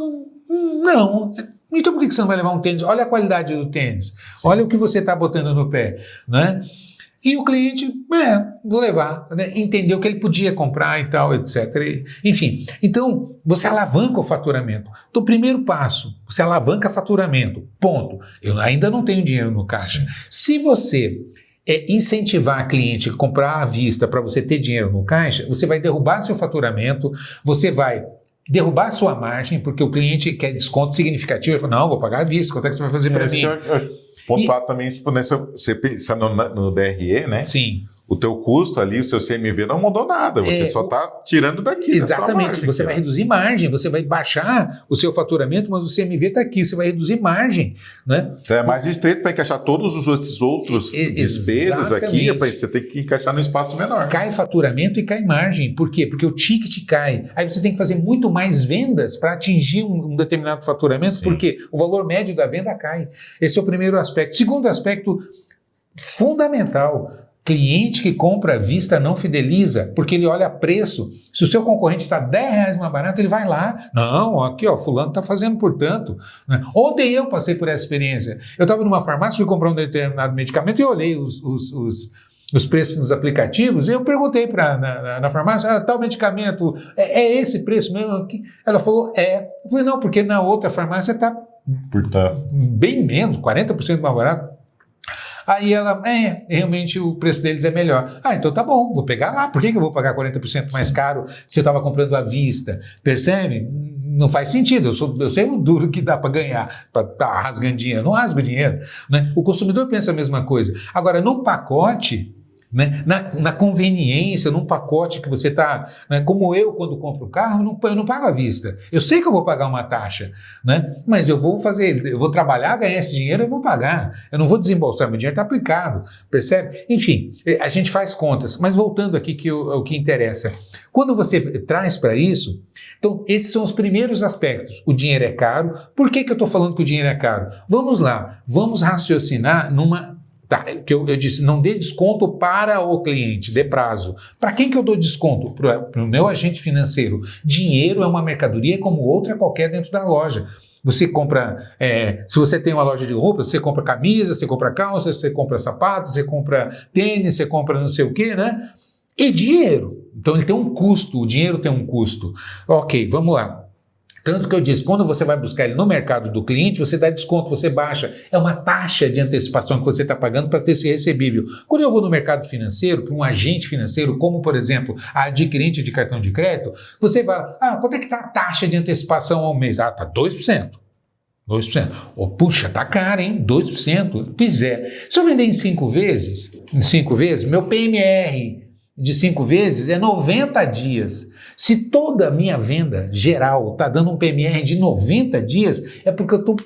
[SPEAKER 1] não. Então por que você não vai levar um tênis? Olha a qualidade do tênis, olha o que você tá botando no pé, né? E o cliente, vou levar, né? Entendeu que ele podia comprar e tal, etc. Enfim, então você alavanca o faturamento. Então, primeiro passo, você alavanca faturamento, ponto. Eu ainda não tenho dinheiro no caixa. Sim. Se você incentivar a cliente a comprar à vista para você ter dinheiro no caixa, você vai derrubar seu faturamento, você vai derrubar sua margem, porque o cliente quer desconto significativo, ele fala, não, vou pagar à vista, quanto é que você vai fazer para mim?
[SPEAKER 2] Pontuar também, tipo, você pensa no DRE, né?
[SPEAKER 1] Sim.
[SPEAKER 2] O teu custo ali, o seu CMV não mudou nada, você só está tirando daqui.
[SPEAKER 1] Exatamente,
[SPEAKER 2] margem,
[SPEAKER 1] você vai reduzir margem, você vai baixar o seu faturamento, mas o CMV está aqui, você vai reduzir margem. Né?
[SPEAKER 2] Então é mais estreito para encaixar todos os outros despesas aqui, você tem que encaixar no espaço menor.
[SPEAKER 1] Cai faturamento e cai margem. Por quê? Porque o ticket cai. Aí você tem que fazer muito mais vendas para atingir um determinado faturamento, Sim. Porque o valor médio da venda cai. Esse é o primeiro aspecto. Segundo aspecto fundamental, cliente que compra à vista não fideliza, porque ele olha preço. Se o seu concorrente está R$10 mais barato, ele vai lá. Não, aqui ó, fulano está fazendo por tanto. Ontem eu passei por essa experiência. Eu estava numa farmácia, fui comprar um determinado medicamento e olhei os preços nos aplicativos, e eu perguntei na farmácia, tal medicamento, é esse preço mesmo? Ela falou, é. Eu falei, não, porque na outra farmácia está bem menos, 40% mais barato. Aí ela, realmente o preço deles é melhor. Então tá bom, vou pegar lá. Por que eu vou pagar 40% mais caro se eu estava comprando à vista? Percebe? Não faz sentido. Eu sei o duro que dá para ganhar, para estar rasgando dinheiro. Não rasgo dinheiro. Né? O consumidor pensa a mesma coisa. Agora, no pacote, né? Na conveniência, num pacote que você está... Né? Como eu, quando compro o carro, eu não pago à vista. Eu sei que eu vou pagar uma taxa, né? Mas eu vou trabalhar, ganhar esse dinheiro, eu vou pagar. Eu não vou desembolsar, meu dinheiro está aplicado, percebe? Enfim, a gente faz contas. Mas voltando aqui ao que interessa. Quando você traz para isso, então esses são os primeiros aspectos. O dinheiro é caro. Por que eu estou falando que o dinheiro é caro? Vamos lá, vamos raciocinar numa... Tá, que eu disse, não dê desconto para o cliente, dê prazo. Para quem que eu dou desconto? Para o meu agente financeiro. Dinheiro é uma mercadoria como outra qualquer dentro da loja. Você compra, se você tem uma loja de roupas, você compra camisa, você compra calça, você compra sapatos, você compra tênis, você compra não sei o quê, né? E dinheiro. Então ele tem um custo, o dinheiro tem um custo. Ok, vamos lá. Tanto que eu disse, quando você vai buscar ele no mercado do cliente, você dá desconto, você baixa. É uma taxa de antecipação que você está pagando para ter esse recebível. Quando eu vou no mercado financeiro, para um agente financeiro, como, por exemplo, a adquirente de cartão de crédito, você vai, quanto é que está a taxa de antecipação ao mês? Está 2%. 2%. Oh, puxa, tá caro, hein? 2%. Pois é. Se eu vender em 5 vezes, meu PMR de 5 vezes é 90 dias. Se toda a minha venda geral está dando um PMR de 90 dias, é porque eu estou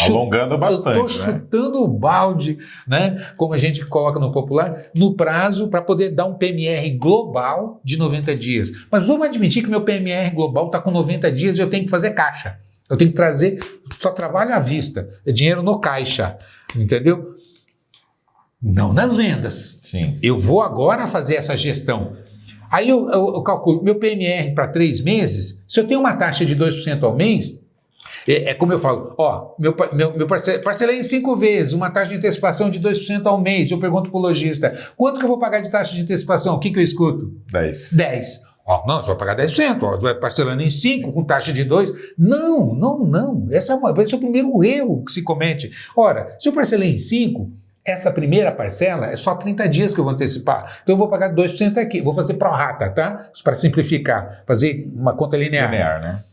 [SPEAKER 2] alongando bastante.
[SPEAKER 1] Eu estou chutando o balde, né? Como a gente coloca no popular, no prazo para poder dar um PMR global de 90 dias. Mas vamos admitir que meu PMR global está com 90 dias e eu tenho que fazer caixa. Eu tenho que trazer, só trabalho à vista, é dinheiro no caixa, entendeu? Não nas vendas.
[SPEAKER 2] Sim.
[SPEAKER 1] Eu vou agora fazer essa gestão. Aí eu calculo, meu PMR para 3 meses, se eu tenho uma taxa de 2% ao mês, é como eu falo, parcelei em 5 vezes, uma taxa de antecipação de 2% ao mês. Eu pergunto para o lojista, quanto que eu vou pagar de taxa de antecipação? O que eu escuto?
[SPEAKER 2] 10.
[SPEAKER 1] Não, você vai pagar 10%, você vai parcelando em 5 com taxa de 2%. Não. Esse é o primeiro erro que se comete. Ora, se eu parcelei em 5%, essa primeira parcela é só 30 dias que eu vou antecipar. Então eu vou pagar 2% aqui. Vou fazer pro rata, tá? Para simplificar. Fazer uma conta linear.
[SPEAKER 2] Né?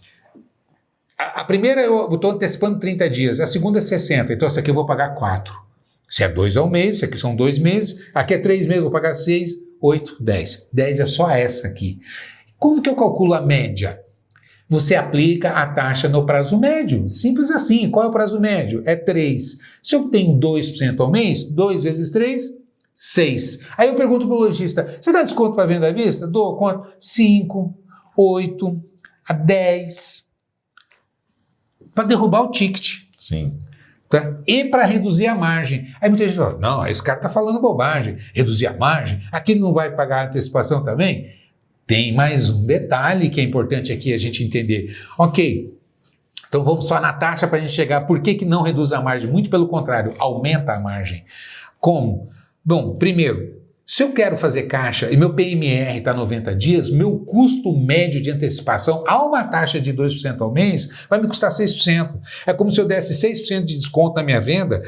[SPEAKER 1] A primeira eu estou antecipando 30 dias. A segunda é 60. Então essa aqui eu vou pagar 4. Se é 2 ao mês, isso aqui são 2 meses. Aqui é 3 meses, vou pagar 6, 8, 10. 10 é só essa aqui. Como que eu calculo a média? Você aplica a taxa no prazo médio. Simples assim. Qual é o prazo médio? É 3. Se eu tenho 2% ao mês, 2 vezes 3, 6. Aí eu pergunto para o lojista, você dá desconto para venda à vista? Dou quanto? 5, 8, a 10. Para derrubar o ticket.
[SPEAKER 2] Sim.
[SPEAKER 1] Tá? E para reduzir a margem. Aí muita gente fala, não, esse cara está falando bobagem. Reduzir a margem? Aqui ele não vai pagar a antecipação também? Tem mais um detalhe que é importante aqui a gente entender. Ok, então vamos só na taxa para a gente chegar. Por que não reduz a margem? Muito pelo contrário, aumenta a margem. Como? Bom, primeiro, se eu quero fazer caixa e meu PMR está 90 dias, meu custo médio de antecipação a uma taxa de 2% ao mês vai me custar 6%. É como se eu desse 6% de desconto na minha venda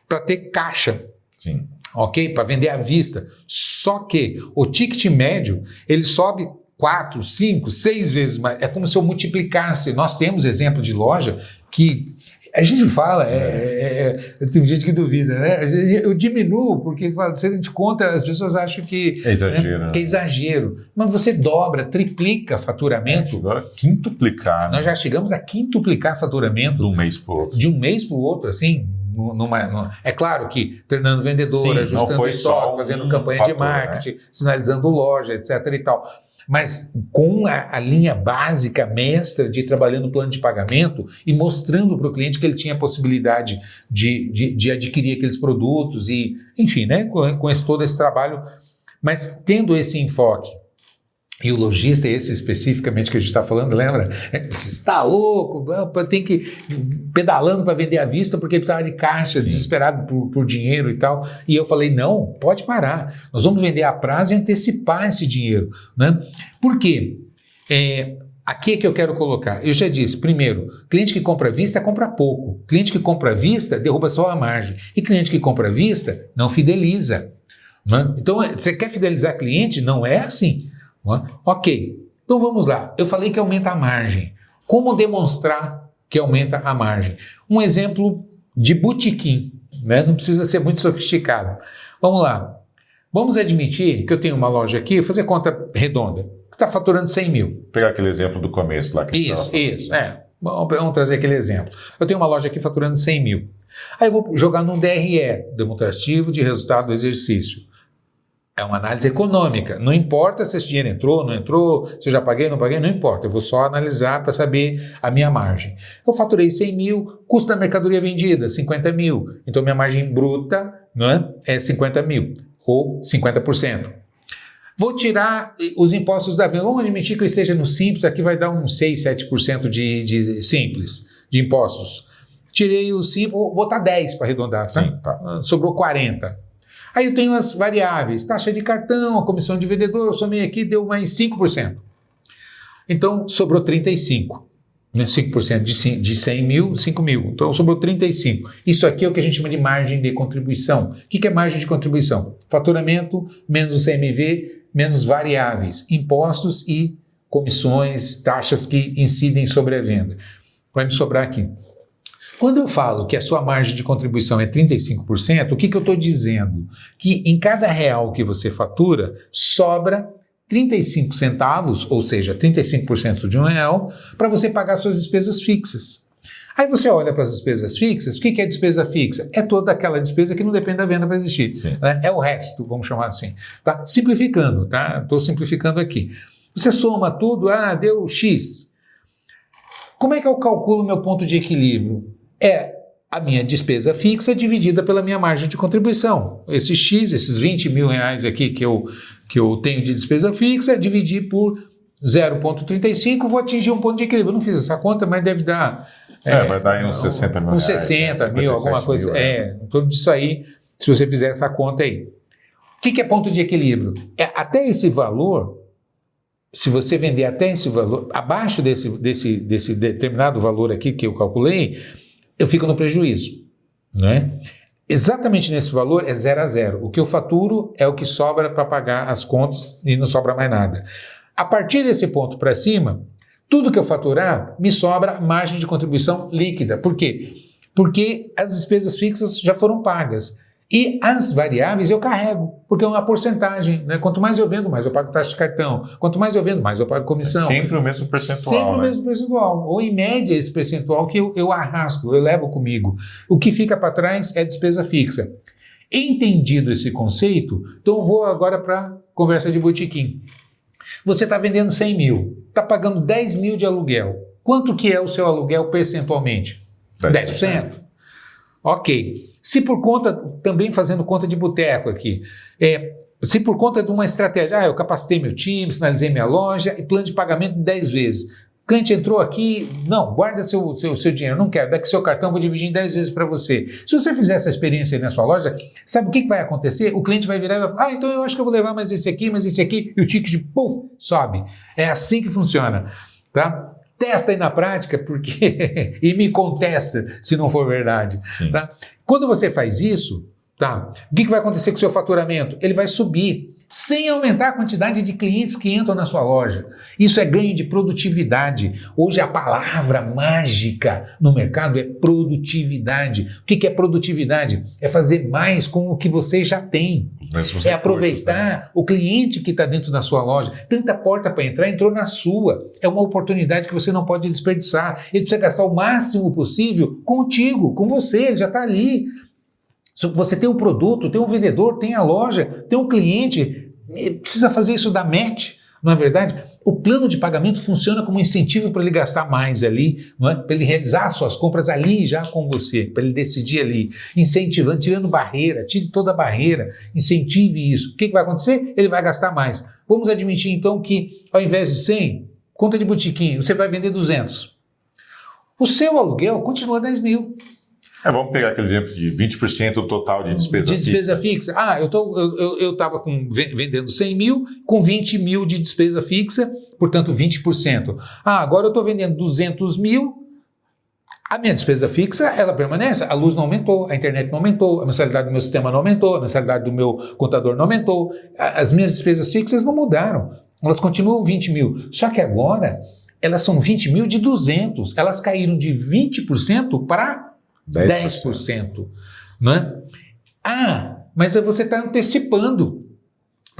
[SPEAKER 1] para ter caixa.
[SPEAKER 2] Sim.
[SPEAKER 1] Ok? Para vender à vista. Só que o ticket médio, ele sobe 4, 5, 6 vezes mais. É como se eu multiplicasse. Nós temos exemplo de loja que a gente fala, tem gente que duvida, né? Eu diminuo, porque se a gente conta, as pessoas acham que
[SPEAKER 2] é exagero.
[SPEAKER 1] Né? Que é exagero. Mas você dobra, triplica faturamento.
[SPEAKER 2] Chegou a quintuplicar. Né?
[SPEAKER 1] Nós já chegamos a quintuplicar faturamento.
[SPEAKER 2] De um mês para o outro.
[SPEAKER 1] De um mês para o outro, assim. É claro que treinando vendedor, ajustando estoque, fazendo campanha de marketing, sinalizando loja, etc. e tal. Mas com a linha básica, mestra de trabalhando no plano de pagamento e mostrando para o cliente que ele tinha a possibilidade de adquirir aqueles produtos e, enfim, né, com todo esse trabalho, mas tendo esse enfoque. E o lojista, esse especificamente que a gente está falando, lembra? Você está louco, tem que ir pedalando para vender à vista porque precisava de caixa, desesperado por dinheiro e tal. E eu falei, não, pode parar. Nós vamos vender a prazo e antecipar esse dinheiro. Né? Por quê? Aqui é que eu quero colocar. Eu já disse, primeiro, cliente que compra à vista compra pouco. Cliente que compra à vista derruba só a margem. E cliente que compra à vista não fideliza. Né? Então, você quer fidelizar cliente? Não é assim. Ok, então vamos lá. Eu falei que aumenta a margem. Como demonstrar que aumenta a margem? Um exemplo de botequim, né? Não precisa ser muito sofisticado. Vamos lá. Vamos admitir que eu tenho uma loja aqui, vou fazer conta redonda, que está faturando 100 mil.
[SPEAKER 2] Vou pegar aquele exemplo do começo lá.
[SPEAKER 1] Isso. Vamos trazer aquele exemplo. Eu tenho uma loja aqui faturando 100 mil. Aí eu vou jogar num DRE, demonstrativo de resultado do exercício. É uma análise econômica. Não importa se esse dinheiro entrou, não entrou, se eu já paguei, não paguei, não importa. Eu vou só analisar para saber a minha margem. Eu faturei 100 mil, custo da mercadoria vendida, 50 mil. Então minha margem bruta, não é 50 mil, ou 50%. Vou tirar os impostos da venda. Vamos admitir que eu esteja no Simples, aqui vai dar uns 6, 7% de Simples, de impostos. Tirei o Simples, vou botar 10 para arredondar, tá?
[SPEAKER 2] Sim, tá.
[SPEAKER 1] Sobrou 40. Aí eu tenho as variáveis, taxa de cartão, a comissão de vendedor, eu somei aqui, deu mais 5%. Então, sobrou 35. Né? 5% de 100 mil, 5 mil. Então, sobrou 35. Isso aqui é o que a gente chama de margem de contribuição. O que é margem de contribuição? Faturamento menos o CMV, menos variáveis, impostos e comissões, taxas que incidem sobre a venda. Vai me sobrar aqui. Quando eu falo que a sua margem de contribuição é 35%, o que eu estou dizendo? Que em cada real que você fatura, sobra 35 centavos, ou seja, 35% de R$1, para você pagar suas despesas fixas. Aí você olha para as despesas fixas, o que é despesa fixa? É toda aquela despesa que não depende da venda para existir. Né? É o resto, vamos chamar assim. Tá? Simplificando, tá? Estou simplificando aqui. Você soma tudo, deu X. Como é que eu calculo o meu ponto de equilíbrio? É a minha despesa fixa dividida pela minha margem de contribuição. Esse X, esses 20 mil reais aqui que eu tenho de despesa fixa, dividir por 0,35, vou atingir um ponto de equilíbrio. Eu não fiz essa conta, mas deve dar...
[SPEAKER 2] vai dar aí uns 60 mil
[SPEAKER 1] uns 60 mil, alguma coisa. Em torno disso aí, se você fizer essa conta aí. O que é ponto de equilíbrio? Até esse valor, se você vender até esse valor, abaixo desse determinado valor aqui que eu calculei, eu fico no prejuízo, né? Exatamente nesse valor é 0 a 0. O que eu faturo é o que sobra para pagar as contas e não sobra mais nada. A partir desse ponto para cima, tudo que eu faturar me sobra margem de contribuição líquida. Por quê? Porque as despesas fixas já foram pagas. E as variáveis eu carrego, porque é uma porcentagem, né? Quanto mais eu vendo, mais eu pago taxa de cartão. Quanto mais eu vendo, mais eu pago comissão.
[SPEAKER 2] É sempre o mesmo percentual,
[SPEAKER 1] sempre o mesmo percentual. Ou, em média, esse percentual que eu arrasto, eu levo comigo. O que fica para trás é despesa fixa. Entendido esse conceito, então eu vou agora para a conversa de botequim. Você está vendendo 100 mil, está pagando 10 mil de aluguel. Quanto que é o seu aluguel percentualmente? 10%. Ok. Se por conta, também fazendo conta de boteco aqui, se por conta de uma estratégia, eu capacitei meu time, sinalizei minha loja e plano de pagamento 10 vezes. O cliente entrou aqui, não, guarda seu dinheiro, não quero, daqui seu cartão, vou dividir em 10 vezes para você. Se você fizer essa experiência aí na sua loja, sabe o que vai acontecer? O cliente vai virar e vai falar, então eu acho que eu vou levar mais esse aqui, e o ticket, puf, sobe. É assim que funciona, tá? Testa aí na prática e me contesta se não for verdade. Tá? Quando você faz isso, tá? O que vai acontecer com o seu faturamento? Ele vai subir sem aumentar a quantidade de clientes que entram na sua loja. Isso é ganho de produtividade. Hoje a palavra mágica no mercado é produtividade. O que é produtividade? É fazer mais com o que você já tem. É aproveitar o cliente que está dentro da sua loja. Tanta porta para entrar, entrou na sua. É uma oportunidade que você não pode desperdiçar. Ele precisa gastar o máximo possível contigo, com você, ele já está ali. Você tem um produto, tem um vendedor, tem a loja, tem um cliente, precisa fazer isso dar match, não é verdade? O plano de pagamento funciona como incentivo para ele gastar mais ali, não é? Para ele realizar suas compras ali já com você, para ele decidir ali, incentivando, tirando barreira, tire toda a barreira, incentive isso. O que vai acontecer? Ele vai gastar mais. Vamos admitir então que ao invés de 100, conta de botequim, você vai vender 200. O seu aluguel continua 10 mil.
[SPEAKER 2] Vamos pegar aquele exemplo de 20% do total de despesa
[SPEAKER 1] fixa. Eu estava vendendo 100 mil com 20 mil de despesa fixa, portanto 20%. Agora eu estou vendendo 200 mil, a minha despesa fixa, ela permanece. A luz não aumentou, a internet não aumentou, a mensalidade do meu sistema não aumentou, a mensalidade do meu contador não aumentou. As minhas despesas fixas não mudaram, elas continuam 20 mil. Só que agora elas são 20 mil de 200, elas caíram de 20% para 10%, né? Mas você está antecipando.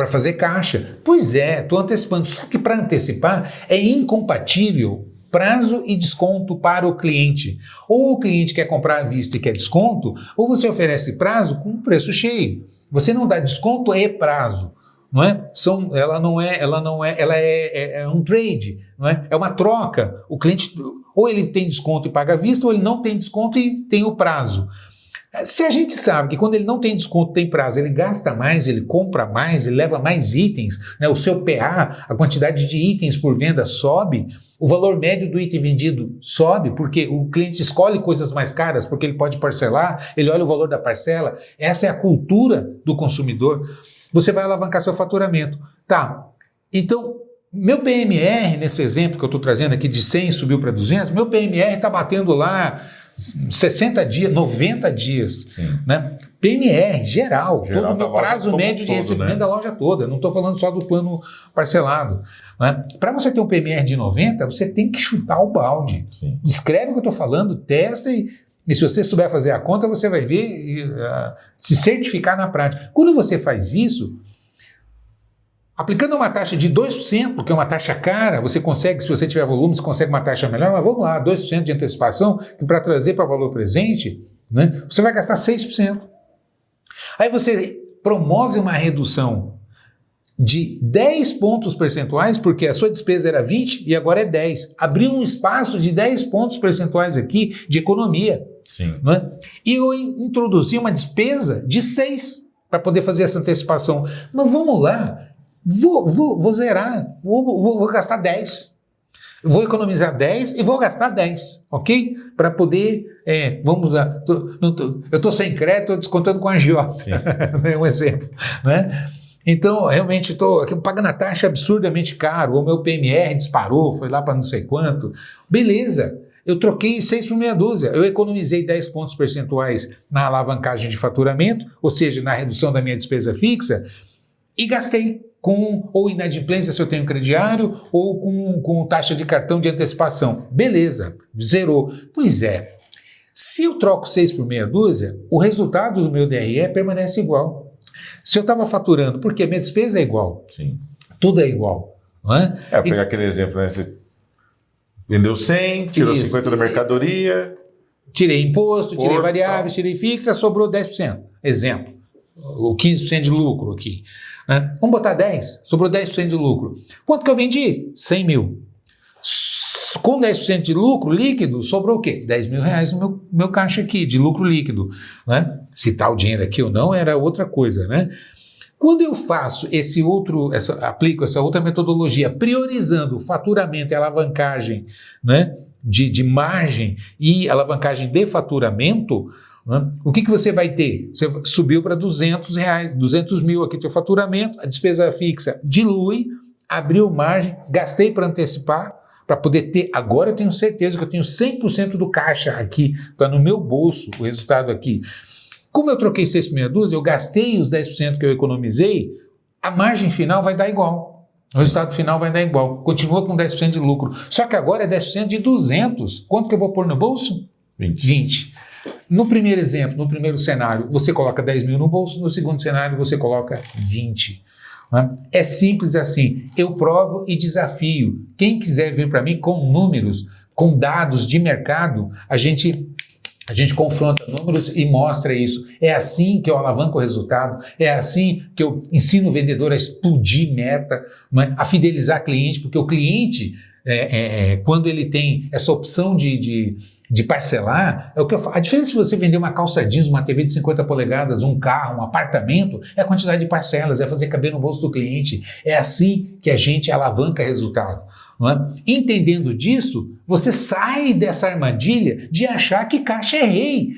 [SPEAKER 1] para fazer caixa. Pois é, estou antecipando. Só que para antecipar é incompatível prazo e desconto para o cliente. Ou o cliente quer comprar à vista e quer desconto, ou você oferece prazo com preço cheio. Você não dá desconto e prazo. Não é? Ela é um trade, não é? É uma troca. O cliente ou ele tem desconto e paga à vista, ou ele não tem desconto e tem o prazo. Se a gente sabe que quando ele não tem desconto, tem prazo, ele gasta mais, ele compra mais, ele leva mais itens, né? O seu PA, a quantidade de itens por venda sobe, o valor médio do item vendido sobe, porque o cliente escolhe coisas mais caras, porque ele pode parcelar, ele olha o valor da parcela. Essa é a cultura do consumidor. Você vai alavancar seu faturamento. Tá, então, meu PMR, nesse exemplo que eu estou trazendo aqui, de 100 subiu para 200, meu PMR está batendo lá 60 dias, 90 dias, né? PMR, geral todo o meu prazo médio de recebimento, né, da loja toda, não estou falando só do plano parcelado. Né? Para você ter um PMR de 90, você tem que chutar o balde. Sim. Escreve o que eu estou falando, testa e se você souber fazer a conta, você vai ver e se certificar na prática. Quando você faz isso, aplicando uma taxa de 2%, que é uma taxa cara, você consegue, se você tiver volume, você consegue uma taxa melhor, mas vamos lá, 2% de antecipação, que para trazer para valor presente, né, você vai gastar 6%. Aí você promove uma redução de 10 pontos percentuais, porque a sua despesa era 20 e agora é 10. Abriu um espaço de 10 pontos percentuais aqui de economia.
[SPEAKER 2] Sim.
[SPEAKER 1] Né? E eu introduzi uma despesa de 6 para poder fazer essa antecipação. Mas vamos lá. Vou zerar, vou gastar 10. Vou economizar 10 e vou gastar 10, ok? Para poder, vamos lá, eu estou sem crédito, estou descontando com a agiota, é um exemplo, né? Então, realmente, estou pagando a taxa absurdamente caro, o meu PMR disparou, foi lá para não sei quanto. Beleza, eu troquei 6 por meia dúzia, eu economizei 10 pontos percentuais na alavancagem de faturamento, ou seja, na redução da minha despesa fixa, e gastei com ou inadimplência se eu tenho crediário ou com taxa de cartão de antecipação. Beleza, zerou. Pois é, se eu troco 6 por meia dúzia, o resultado do meu DRE permanece igual. Se eu estava faturando, porque minha despesa é igual,
[SPEAKER 2] sim,
[SPEAKER 1] tudo é igual. Não é?
[SPEAKER 2] Pegar aquele exemplo, né? Você vendeu 100, tirou 50 da mercadoria.
[SPEAKER 1] Tirei imposto, tirei variáveis, tirei fixa, sobrou 10%. Exemplo. O 15% de lucro aqui. Né? Vamos botar 10, sobrou 10% de lucro. Quanto que eu vendi? 100 mil. Com 10% de lucro líquido, sobrou o quê? 10 mil reais no meu caixa aqui, de lucro líquido. Né? Se tá o dinheiro aqui ou não, era outra coisa. Né? Quando eu faço aplico essa outra metodologia, priorizando o faturamento e alavancagem, né, de margem e alavancagem de faturamento, né, o que você vai ter? Você subiu para 200 reais, 200 mil aqui teu faturamento, a despesa fixa dilui, abriu margem, gastei para antecipar, para poder ter, agora eu tenho certeza que eu tenho 100% do caixa aqui, está no meu bolso o resultado aqui. Como eu troquei 6 por meia dúzia, eu gastei os 10% que eu economizei, a margem final vai dar igual. O resultado final vai dar igual. Continua com 10% de lucro. Só que agora é 10% de 200. Quanto que eu vou pôr no bolso? 20. No primeiro exemplo, no primeiro cenário, você coloca 10 mil no bolso. No segundo cenário, você coloca 20. Né? É simples assim. Eu provo e desafio. Quem quiser vir para mim com números, com dados de mercado, a gente confronta números e mostra isso. É assim que eu alavanco o resultado, é assim que eu ensino o vendedor a explodir meta, né? A fidelizar cliente, porque o cliente, quando ele tem essa opção de parcelar, é o que eu falo. A diferença de você vender uma calça jeans, uma TV de 50 polegadas, um carro, um apartamento, é a quantidade de parcelas, é fazer caber no bolso do cliente. É assim que a gente alavanca resultado. Não é? Entendendo disso, você sai dessa armadilha de achar que caixa é rei.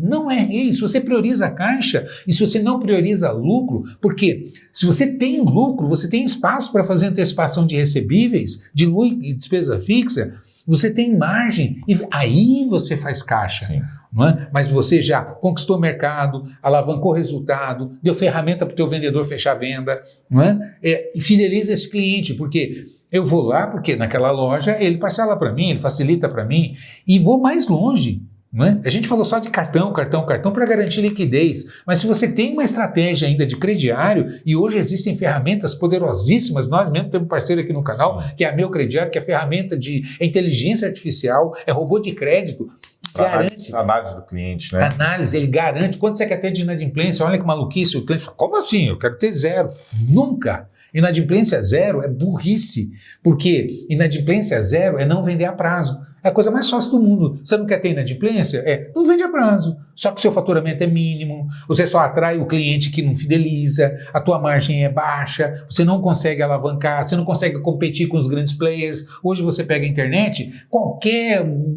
[SPEAKER 1] Não é rei. Se você prioriza a caixa e se você não prioriza lucro, porque se você tem lucro, você tem espaço para fazer antecipação de recebíveis, de luz e despesa fixa, você tem margem e aí você faz caixa.
[SPEAKER 2] Sim.
[SPEAKER 1] Não é? Mas você já conquistou o mercado, alavancou o resultado, deu ferramenta para o teu vendedor fechar a venda, não é? E fideliza esse cliente, porque eu vou lá porque naquela loja ele parcela para mim, ele facilita para mim e vou mais longe. Não é? A gente falou só de cartão para garantir liquidez, mas se você tem uma estratégia ainda de crediário, e hoje existem ferramentas poderosíssimas, nós mesmo temos um parceiro aqui no canal,
[SPEAKER 2] Sim.
[SPEAKER 1] que é a Meu Crediário, que é ferramenta de inteligência artificial, é robô de crédito, garante.
[SPEAKER 2] Análise do cliente, né?
[SPEAKER 1] Análise, ele garante. Quanto você quer ter de inadimplência? Olha que maluquice, o cliente fala, como assim? Eu quero ter zero. Nunca. Inadimplência zero é burrice, porque inadimplência zero é não vender a prazo. É a coisa mais fácil do mundo. Você não quer ter inadimplência? Não vende a prazo. Só que o seu faturamento é mínimo, você só atrai o cliente que não fideliza, a tua margem é baixa, você não consegue alavancar, você não consegue competir com os grandes players. Hoje você pega a internet,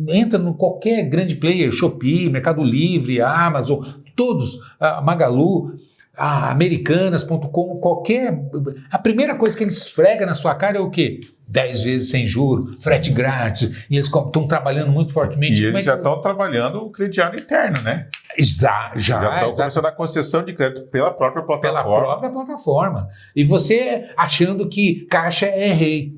[SPEAKER 1] entra no qualquer grande player, Shopee, Mercado Livre, Amazon, todos, Magalu, Americanas.com, a primeira coisa que eles esfregam na sua cara é o quê? 10 vezes sem juro, frete grátis, e eles estão trabalhando muito fortemente.
[SPEAKER 2] E eles já estão trabalhando o crediário interno, né?
[SPEAKER 1] Já
[SPEAKER 2] estão começando a concessão de crédito pela própria plataforma.
[SPEAKER 1] Pela própria plataforma. E você achando que caixa é rei.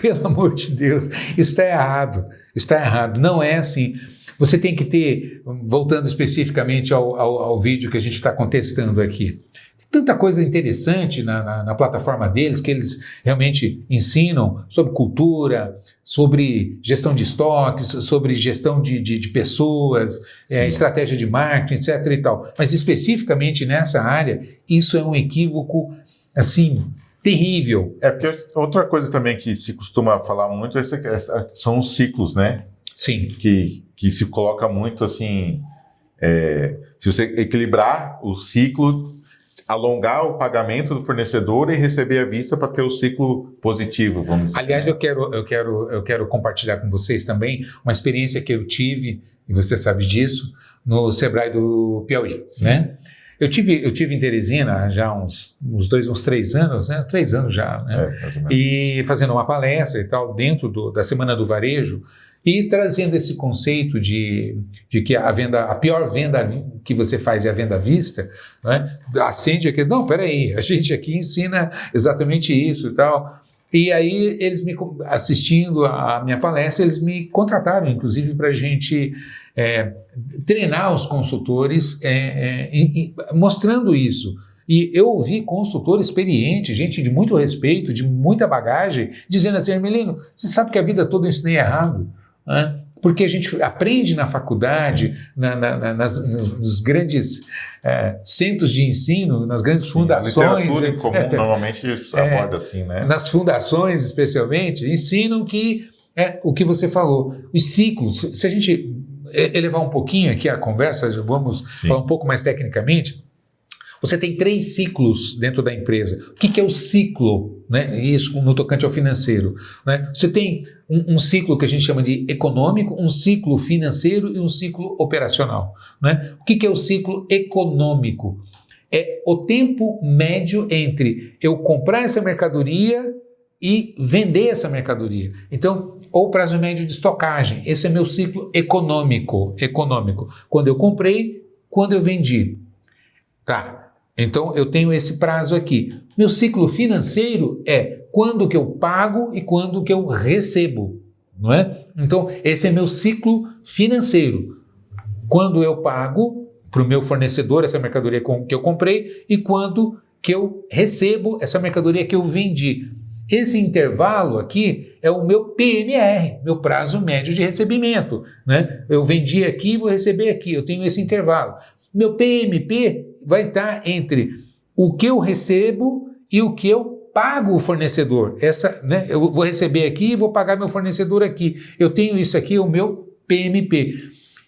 [SPEAKER 1] Pelo amor de Deus, isso está errado. Está errado. Não é assim. Você tem que ter, voltando especificamente ao vídeo que a gente está contestando aqui, tanta coisa interessante na plataforma deles, que eles realmente ensinam sobre cultura, sobre gestão de estoques, sobre gestão de pessoas, estratégia de marketing, etc. e tal. Mas especificamente nessa área, isso é um equívoco, assim, terrível.
[SPEAKER 2] Porque outra coisa também que se costuma falar muito são os ciclos, né?
[SPEAKER 1] Sim.
[SPEAKER 2] Que se coloca muito assim, se você equilibrar o ciclo, alongar o pagamento do fornecedor e receber à vista para ter o ciclo positivo, vamos dizer.
[SPEAKER 1] Aliás, eu quero compartilhar com vocês também uma experiência que eu tive, e você sabe disso, no Sebrae do Piauí, né? Eu tive em Teresina já uns 3 anos, né? 3 anos já, né?
[SPEAKER 2] Mais ou menos.
[SPEAKER 1] E fazendo uma palestra e tal, dentro da Semana do Varejo, e trazendo esse conceito de que a pior venda que você faz é a venda à vista, né? Acende aqui, não, peraí, a gente aqui ensina exatamente isso e tal. E aí, eles assistindo a minha palestra, eles me contrataram, inclusive, para a gente treinar os consultores, mostrando isso. E eu ouvi consultor experiente, gente de muito respeito, de muita bagagem, dizendo assim, Hermelino, você sabe que a vida toda eu ensinei errado, né? Porque a gente aprende na faculdade, nos grandes centros de ensino, nas grandes fundações.
[SPEAKER 2] A literatura em comum normalmente aborda assim, né?
[SPEAKER 1] Nas fundações, especialmente, ensinam que o que você falou. Os ciclos, se a gente elevar um pouquinho aqui a conversa, vamos falar um pouco mais tecnicamente. Você tem 3 ciclos dentro da empresa. O que é o ciclo, né? Isso no tocante ao financeiro, né? Você tem um ciclo que a gente chama de econômico, um ciclo financeiro e um ciclo operacional, né? O que é o ciclo econômico? É o tempo médio entre eu comprar essa mercadoria e vender essa mercadoria. Então, ou prazo médio de estocagem. Esse é meu ciclo econômico. Quando eu comprei, quando eu vendi. Tá. Então, eu tenho esse prazo aqui. Meu ciclo financeiro é quando que eu pago e quando que eu recebo, não é? Então, esse é meu ciclo financeiro. Quando eu pago para o meu fornecedor essa mercadoria que eu comprei e quando que eu recebo essa mercadoria que eu vendi. Esse intervalo aqui é o meu PMR, meu prazo médio de recebimento, né? Eu vendi aqui e vou receber aqui, eu tenho esse intervalo. Meu PMP vai estar entre o que eu recebo e o que eu pago o fornecedor. Né, eu vou receber aqui e vou pagar meu fornecedor aqui. Eu tenho isso aqui, o meu PMP.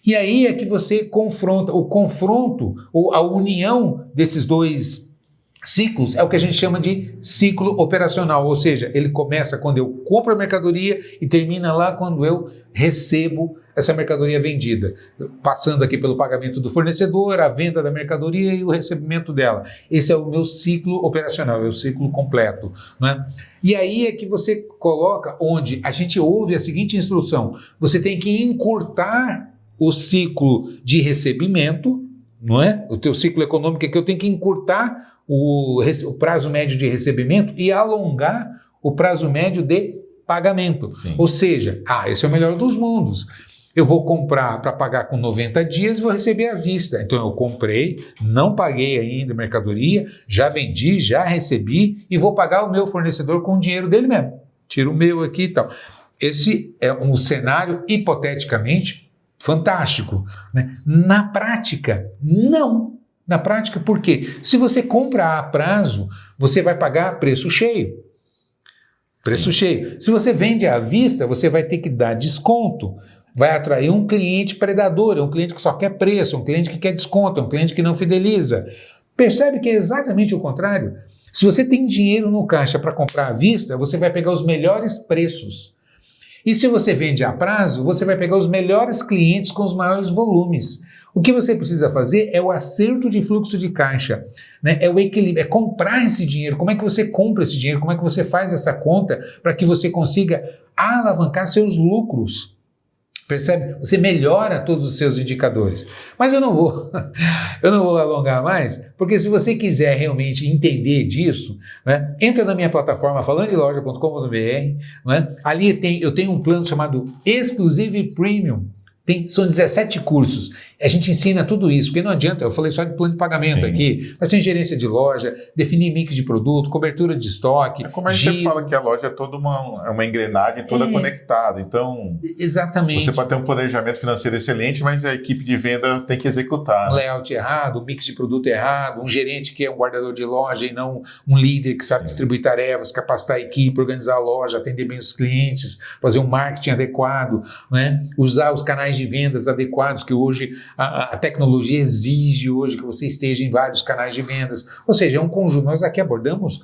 [SPEAKER 1] E aí é que você confronta, ou a união desses 2 ciclos é o que a gente chama de ciclo operacional, ou seja, ele começa quando eu compro a mercadoria e termina lá quando eu recebo essa mercadoria vendida, passando aqui pelo pagamento do fornecedor, a venda da mercadoria e o recebimento dela. Esse é o meu ciclo operacional, é o ciclo completo, né? E aí é que você coloca onde a gente ouve a seguinte instrução, você tem que encurtar o ciclo de recebimento, não é? O teu ciclo econômico é que eu tenho que encurtar o prazo médio de recebimento e alongar o prazo médio de pagamento.
[SPEAKER 2] Sim.
[SPEAKER 1] Ou seja, esse é o melhor dos mundos. eu vou comprar para pagar com 90 dias e vou receber à vista. Então eu comprei, não paguei ainda a mercadoria, já vendi, já recebi e vou pagar o meu fornecedor com o dinheiro dele mesmo. Tiro o meu aqui e tal. Esse é um cenário hipoteticamente fantástico, né? Na prática, não. Na prática, por quê? Se você compra a prazo, você vai pagar preço cheio. Preço cheio. Se você vende à vista, você vai ter que dar desconto. Vai atrair um cliente predador, é um cliente que só quer preço, é um cliente que quer desconto, é um cliente que não fideliza. Percebe que é exatamente o contrário? Se você tem dinheiro no caixa para comprar à vista, você vai pegar os melhores preços. E se você vende a prazo, você vai pegar os melhores clientes com os maiores volumes. O que você precisa fazer é o acerto de fluxo de caixa, né? É o equilíbrio, é comprar esse dinheiro. Como é que você compra esse dinheiro? Como é que você faz essa conta para que você consiga alavancar seus lucros? Percebe? Você melhora todos os seus indicadores. Mas eu não vou alongar mais, porque se você quiser realmente entender disso, né, entra na minha plataforma falandodeloja.com.br, né, ali eu tenho um plano chamado Exclusive Premium. São 17 cursos. A gente ensina tudo isso, porque não adianta, eu falei só de plano de pagamento aqui, mas tem gerência de loja, definir mix de produto, cobertura de estoque.
[SPEAKER 2] É como a gente sempre fala que a loja é toda uma engrenagem toda conectada, então
[SPEAKER 1] exatamente.
[SPEAKER 2] Você pode ter um planejamento financeiro excelente, mas a equipe de venda tem que executar.
[SPEAKER 1] Um layout errado, um mix de produto errado, um gerente que é um guardador de loja e não um líder que sabe distribuir tarefas, capacitar a equipe, organizar a loja, atender bem os clientes, fazer um marketing adequado, né? Usar os canais de vendas adequados que hoje a tecnologia exige hoje que você esteja em vários canais de vendas. Ou seja, é um conjunto. Nós aqui abordamos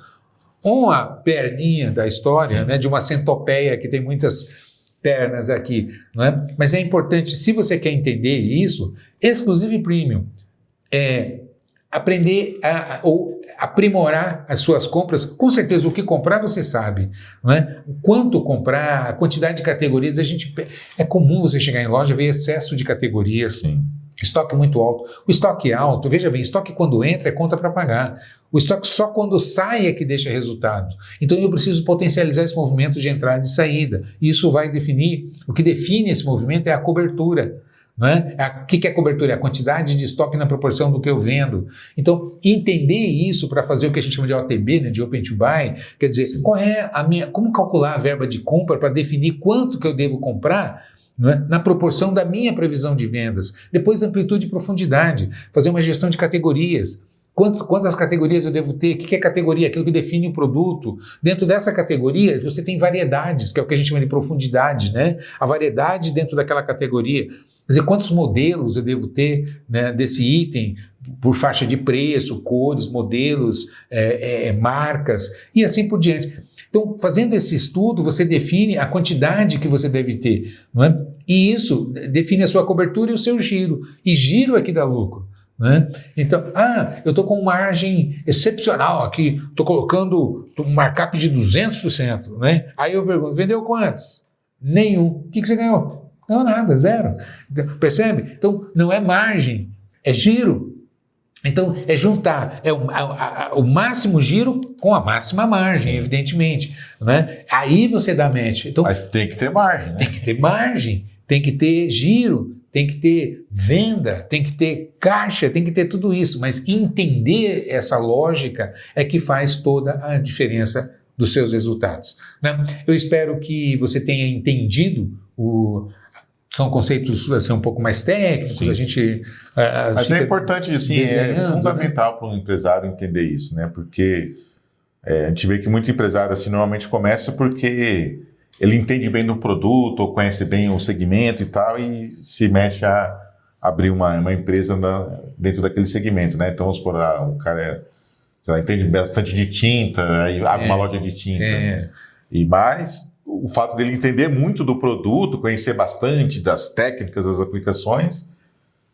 [SPEAKER 1] uma perninha da história, né, de uma centopeia que tem muitas pernas aqui, não é? Mas é importante, se você quer entender isso, Exclusive Premium é aprender ou aprimorar as suas compras. Com certeza, o que comprar você sabe, não é? O quanto comprar, a quantidade de categorias. É comum você chegar em loja e ver excesso de categorias.
[SPEAKER 2] Sim.
[SPEAKER 1] Estoque muito alto. O estoque alto, veja bem, estoque quando entra é conta para pagar. O estoque só quando sai é que deixa resultado. Então eu preciso potencializar esse movimento de entrada e saída. Isso vai definir, o que define esse movimento é a cobertura. Não é? O que é cobertura? É a quantidade de estoque na proporção do que eu vendo. Então, entender isso para fazer o que a gente chama de OTB, né, de Open to Buy, quer dizer, como calcular a verba de compra para definir quanto que eu devo comprar, não é? Na proporção da minha previsão de vendas. Depois, amplitude e profundidade, fazer uma gestão de categorias. Quantas categorias eu devo ter? O que é categoria? Aquilo que define o produto. Dentro dessa categoria, você tem variedades, que é o que a gente chama de profundidade, né? A variedade dentro daquela categoria. Quer dizer, quantos modelos eu devo ter, né, desse item, por faixa de preço, cores, modelos, marcas, e assim por diante. Então, fazendo esse estudo, você define a quantidade que você deve ter, não é? E isso define a sua cobertura e o seu giro. E giro é que dá lucro. Né? Então, eu estou com margem excepcional aqui, estou colocando um markup de 200%. Né? Aí eu pergunto, vendeu quantos? Nenhum. O que você ganhou? Não, nada, zero. Então, percebe? Então, não é margem, é giro. Então, é juntar o máximo giro com a máxima margem, sim, evidentemente. Né? Aí você dá match. Então,
[SPEAKER 2] mas tem que ter margem. Né?
[SPEAKER 1] Tem que ter margem, tem que ter giro, tem que ter venda, tem que ter caixa, tem que ter tudo isso. Mas entender essa lógica é que faz toda a diferença dos seus resultados. Né? Eu espero que você tenha entendido são conceitos assim, um pouco mais técnicos, sim, a gente...
[SPEAKER 2] Mas é importante, assim, é fundamental, né, para um empresário entender isso, né? Porque a gente vê que muito empresário assim, normalmente começa porque ele entende bem do produto, ou conhece bem o segmento e tal, e se mexe a abrir uma empresa dentro daquele segmento, né? Então, vamos supor, um cara entende bastante de tinta, aí abre uma loja de tinta. Né? E mais... O fato dele entender muito do produto, conhecer bastante das técnicas, das aplicações,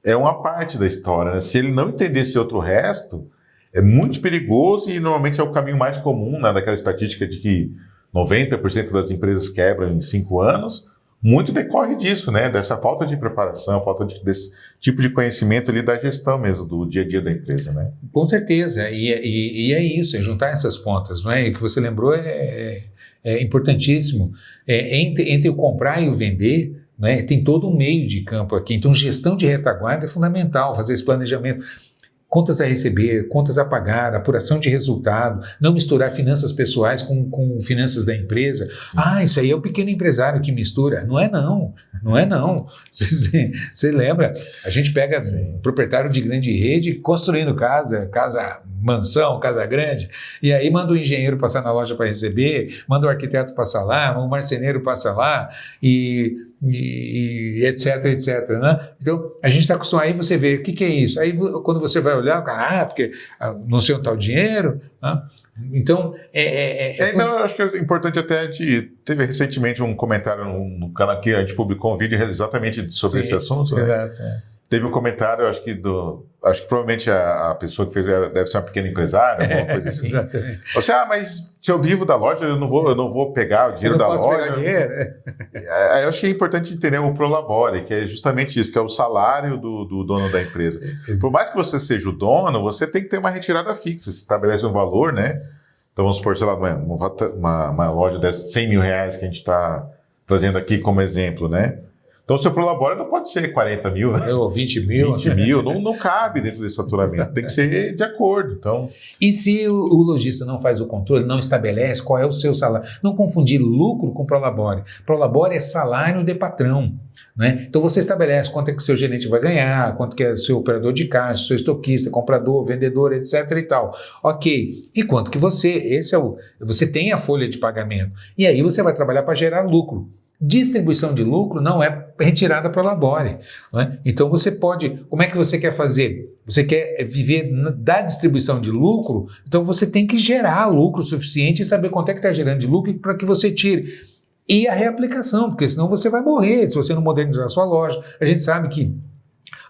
[SPEAKER 2] é uma parte da história. Né? Se ele não entender esse outro resto, é muito perigoso e normalmente é o caminho mais comum, né, daquela estatística de que 90% das empresas quebram em 5 anos. Muito decorre disso, né? Dessa falta de preparação, desse tipo de conhecimento ali da gestão mesmo, do dia a dia da empresa. Né?
[SPEAKER 1] Com certeza, e é isso, é juntar essas pontas. Não é? E o que você lembrou é importantíssimo. Entre o comprar e o vender, né? Tem todo um meio de campo aqui. Então, gestão de retaguarda é fundamental, fazer esse planejamento. Contas a receber, contas a pagar, apuração de resultado, não misturar finanças pessoais com finanças da empresa. Isso aí é o pequeno empresário que mistura. Não é não. Você lembra? A gente pega um proprietário de grande rede construindo casa mansão, casa grande, e aí manda o engenheiro passar na loja para receber, manda o arquiteto passar lá, o marceneiro passar lá, e etc, né? Então, a gente está acostumado, aí você vê, o que é isso? Aí, quando você vai olhar, porque não sei onde está o dinheiro, né? Então,
[SPEAKER 2] eu acho que é importante até, teve recentemente um comentário no canal que a gente publicou um vídeo exatamente sobre esse assunto, né?
[SPEAKER 1] Exato,
[SPEAKER 2] Teve um comentário, acho que provavelmente a pessoa que fez deve ser uma pequena empresária, alguma coisa assim.
[SPEAKER 1] Exatamente.
[SPEAKER 2] Você, mas se eu vivo da loja, eu não vou pegar o dinheiro da loja. Eu não posso pegar dinheiro. Eu acho que é importante entender o Prolabore, que é justamente isso, que é o salário do dono da empresa. Por mais que você seja o dono, você tem que ter uma retirada fixa, você estabelece um valor, né? Então vamos supor, sei lá, uma loja de 100 mil reais que a gente está trazendo aqui como exemplo, né? Então, o seu Prolabore não pode ser 40 mil, né?
[SPEAKER 1] Ou 20 mil.
[SPEAKER 2] 20 mil, não cabe dentro desse faturamento. Tem que ser de acordo. Então...
[SPEAKER 1] E se o lojista não faz o controle, não estabelece qual é o seu salário? Não confundir lucro com Prolabore. Prolabore é salário de patrão, né? Então, você estabelece quanto é que o seu gerente vai ganhar, quanto que é o seu operador de caixa, seu estoquista, comprador, vendedor, etc. e tal. Ok. E quanto que você tem a folha de pagamento. E aí você vai trabalhar para gerar lucro. Distribuição de lucro não é retirada Prolabore, né? Então você pode, como é que você quer fazer? Você quer viver da distribuição de lucro, então você tem que gerar lucro suficiente e saber quanto é que está gerando de lucro para que você tire. E a reaplicação, porque senão você vai morrer se você não modernizar a sua loja. A gente sabe que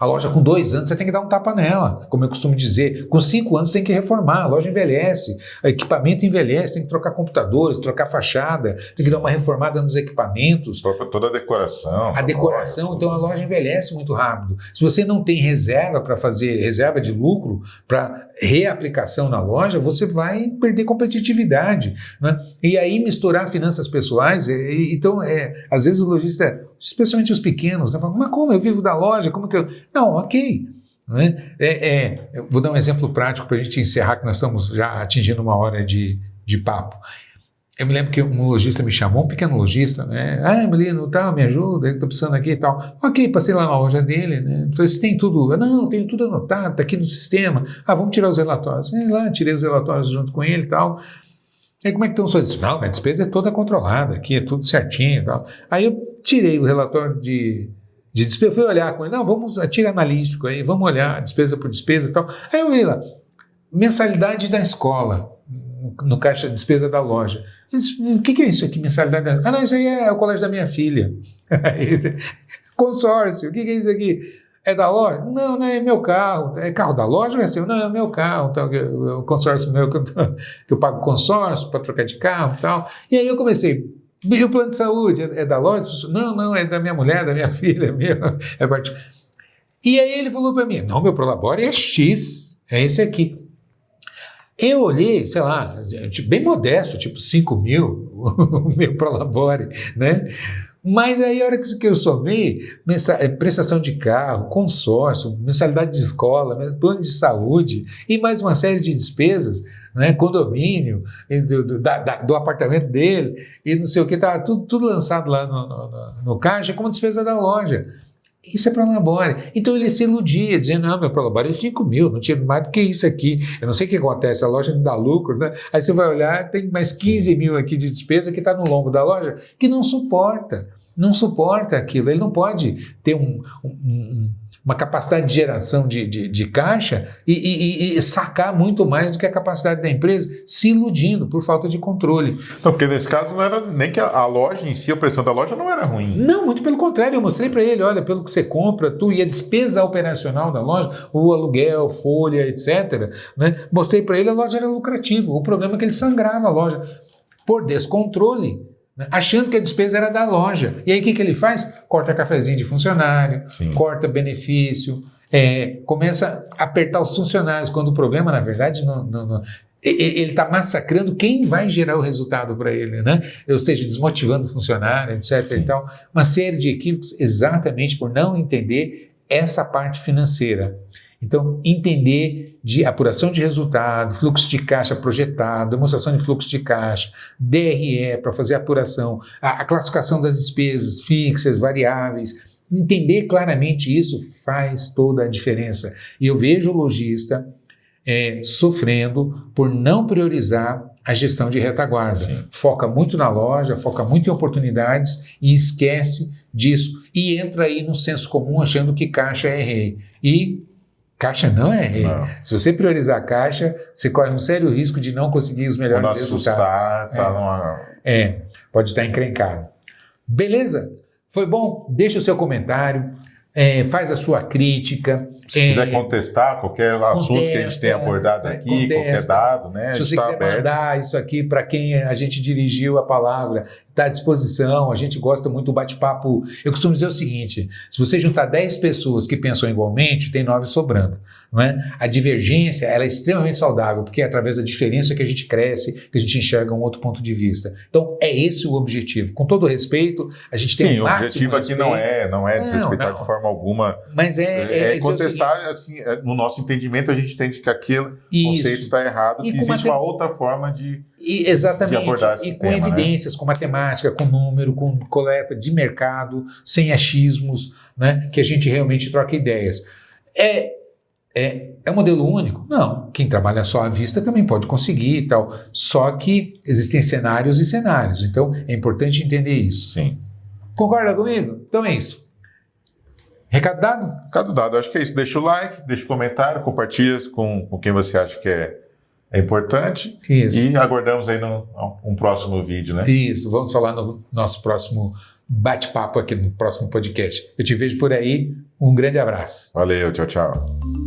[SPEAKER 1] a loja com 2 anos você tem que dar um tapa nela, como eu costumo dizer. Com 5 anos tem que reformar, a loja envelhece, o equipamento envelhece, tem que trocar computadores, trocar fachada, tem que dar uma reformada nos equipamentos.
[SPEAKER 2] Toda a decoração.
[SPEAKER 1] A decoração, então a loja envelhece muito rápido. Se você não tem reserva para fazer, reserva de lucro para reaplicação na loja, você vai perder competitividade, né? E aí misturar finanças pessoais, então às vezes o lojista, especialmente os pequenos, né, fala, mas como eu vivo da loja, como que eu... Não, ok. Né? Eu vou dar um exemplo prático para a gente encerrar, que nós estamos já atingindo uma hora de papo. Eu me lembro que um lojista me chamou, um pequeno lojista, né? Melino, me ajuda, eu estou precisando aqui e tal. Ok, passei lá na loja dele, né? Falei, você tem tudo? Não, tenho tudo anotado, está aqui no sistema. Vamos tirar os relatórios. Lá, tirei os relatórios junto com ele e tal. Aí como é que estão os senhores? Não, minha despesa é toda controlada, aqui é tudo certinho e tal. Aí eu tirei o relatório de despesa, fui olhar com ele, não, vamos, tira analítico aí, vamos olhar despesa por despesa e tal. Aí eu olhei lá, mensalidade da escola, no caixa de despesa da loja. Eu disse, o que é isso aqui, mensalidade da... não, isso aí é o colégio da minha filha. Consórcio, o que é isso aqui? É da loja? Não, não é meu carro. É carro da loja ou é seu? Não, é meu carro. Então, o consórcio meu, que eu pago consórcio para trocar de carro e tal. E aí eu comecei, e o plano de saúde é da loja? Não, é da minha mulher, da minha filha, é particular. E aí ele falou para mim, não, meu Prolabore é X, é esse aqui. Eu olhei, sei lá, bem modesto, tipo 5 mil, o meu Prolabore, né? Mas aí a hora que eu somei, prestação de carro, consórcio, mensalidade de escola, plano de saúde e mais uma série de despesas, né, condomínio, do apartamento dele e não sei o que, estava tudo lançado lá no caixa como despesa da loja. Isso é Prolabore. Então ele se iludia, dizendo, não, meu Prolabore é 5 mil, não tiro mais do que isso aqui. Eu não sei o que acontece, a loja não dá lucro, né? Aí você vai olhar, tem mais 15 mil aqui de despesa que está no lombo da loja, que não suporta aquilo. Ele não pode ter uma capacidade de geração de caixa e sacar muito mais do que a capacidade da empresa, se iludindo por falta de controle.
[SPEAKER 2] Então, porque nesse caso não era nem que a loja em si, a pressão da loja não era ruim.
[SPEAKER 1] Não, muito pelo contrário, eu mostrei para ele, olha, pelo que você compra, e a despesa operacional da loja, o aluguel, folha, etc., né? Mostrei para ele, a loja era lucrativa. O problema é que ele sangrava a loja por descontrole, né? Achando que a despesa era da loja. E aí o que ele faz? Corta cafezinho de funcionário, sim, corta benefício, começa a apertar os funcionários, quando o problema, na verdade, não. ele está massacrando quem vai gerar o resultado para ele, né? Ou seja, desmotivando o funcionário, etc. E tal. Uma série de equívocos exatamente por não entender essa parte financeira. Então, entender de apuração de resultado, fluxo de caixa projetado, demonstração de fluxo de caixa, DRE para fazer a apuração, a classificação das despesas fixas, variáveis. Entender claramente isso faz toda a diferença. E eu vejo o lojista sofrendo por não priorizar a gestão de retaguarda.
[SPEAKER 2] Sim.
[SPEAKER 1] Foca muito na loja, foca muito em oportunidades e esquece disso. E entra aí no senso comum achando que caixa é rei. E caixa não é rei.
[SPEAKER 2] Não.
[SPEAKER 1] Se você priorizar a caixa, você corre um sério risco de não conseguir os melhores resultados. Pode estar encrencado. Beleza? Foi bom? Deixa o seu comentário, faz a sua crítica.
[SPEAKER 2] Se quiser contestar qualquer assunto que a gente tenha abordado aqui, qualquer dado, né?
[SPEAKER 1] Se você quiser mandar isso aqui para quem a gente dirigiu a palavra, está à disposição, a gente gosta muito do bate-papo. Eu costumo dizer o seguinte, se você juntar 10 pessoas que pensam igualmente, tem 9 sobrando. Não é? A divergência ela é extremamente saudável, porque é através da diferença que a gente cresce, que a gente enxerga um outro ponto de vista. Então, é esse o objetivo. Com todo respeito, a gente tem
[SPEAKER 2] o objetivo aqui não é desrespeitar de forma alguma.
[SPEAKER 1] Mas é
[SPEAKER 2] contestar, assim, no nosso entendimento, a gente entende que aquele conceito está errado, que existe uma outra forma de abordar esse tema. E com evidências, com matemática, com número, com coleta de mercado, sem achismos, né, que a gente realmente troca ideias. É um modelo único? Não. Quem trabalha só à vista também pode conseguir e tal. Só que existem cenários e cenários. Então, é importante entender isso. Sim.
[SPEAKER 1] Concorda comigo? Então é isso. Recado dado?
[SPEAKER 2] Recado dado. Acho que é isso. Deixa o like, deixa o comentário, compartilha com quem você acha que é importante.
[SPEAKER 1] Isso.
[SPEAKER 2] E aguardamos aí um próximo vídeo, né?
[SPEAKER 1] Isso. Vamos falar no nosso próximo bate-papo aqui, no próximo podcast. Eu te vejo por aí. Um grande abraço.
[SPEAKER 2] Valeu. Tchau, tchau.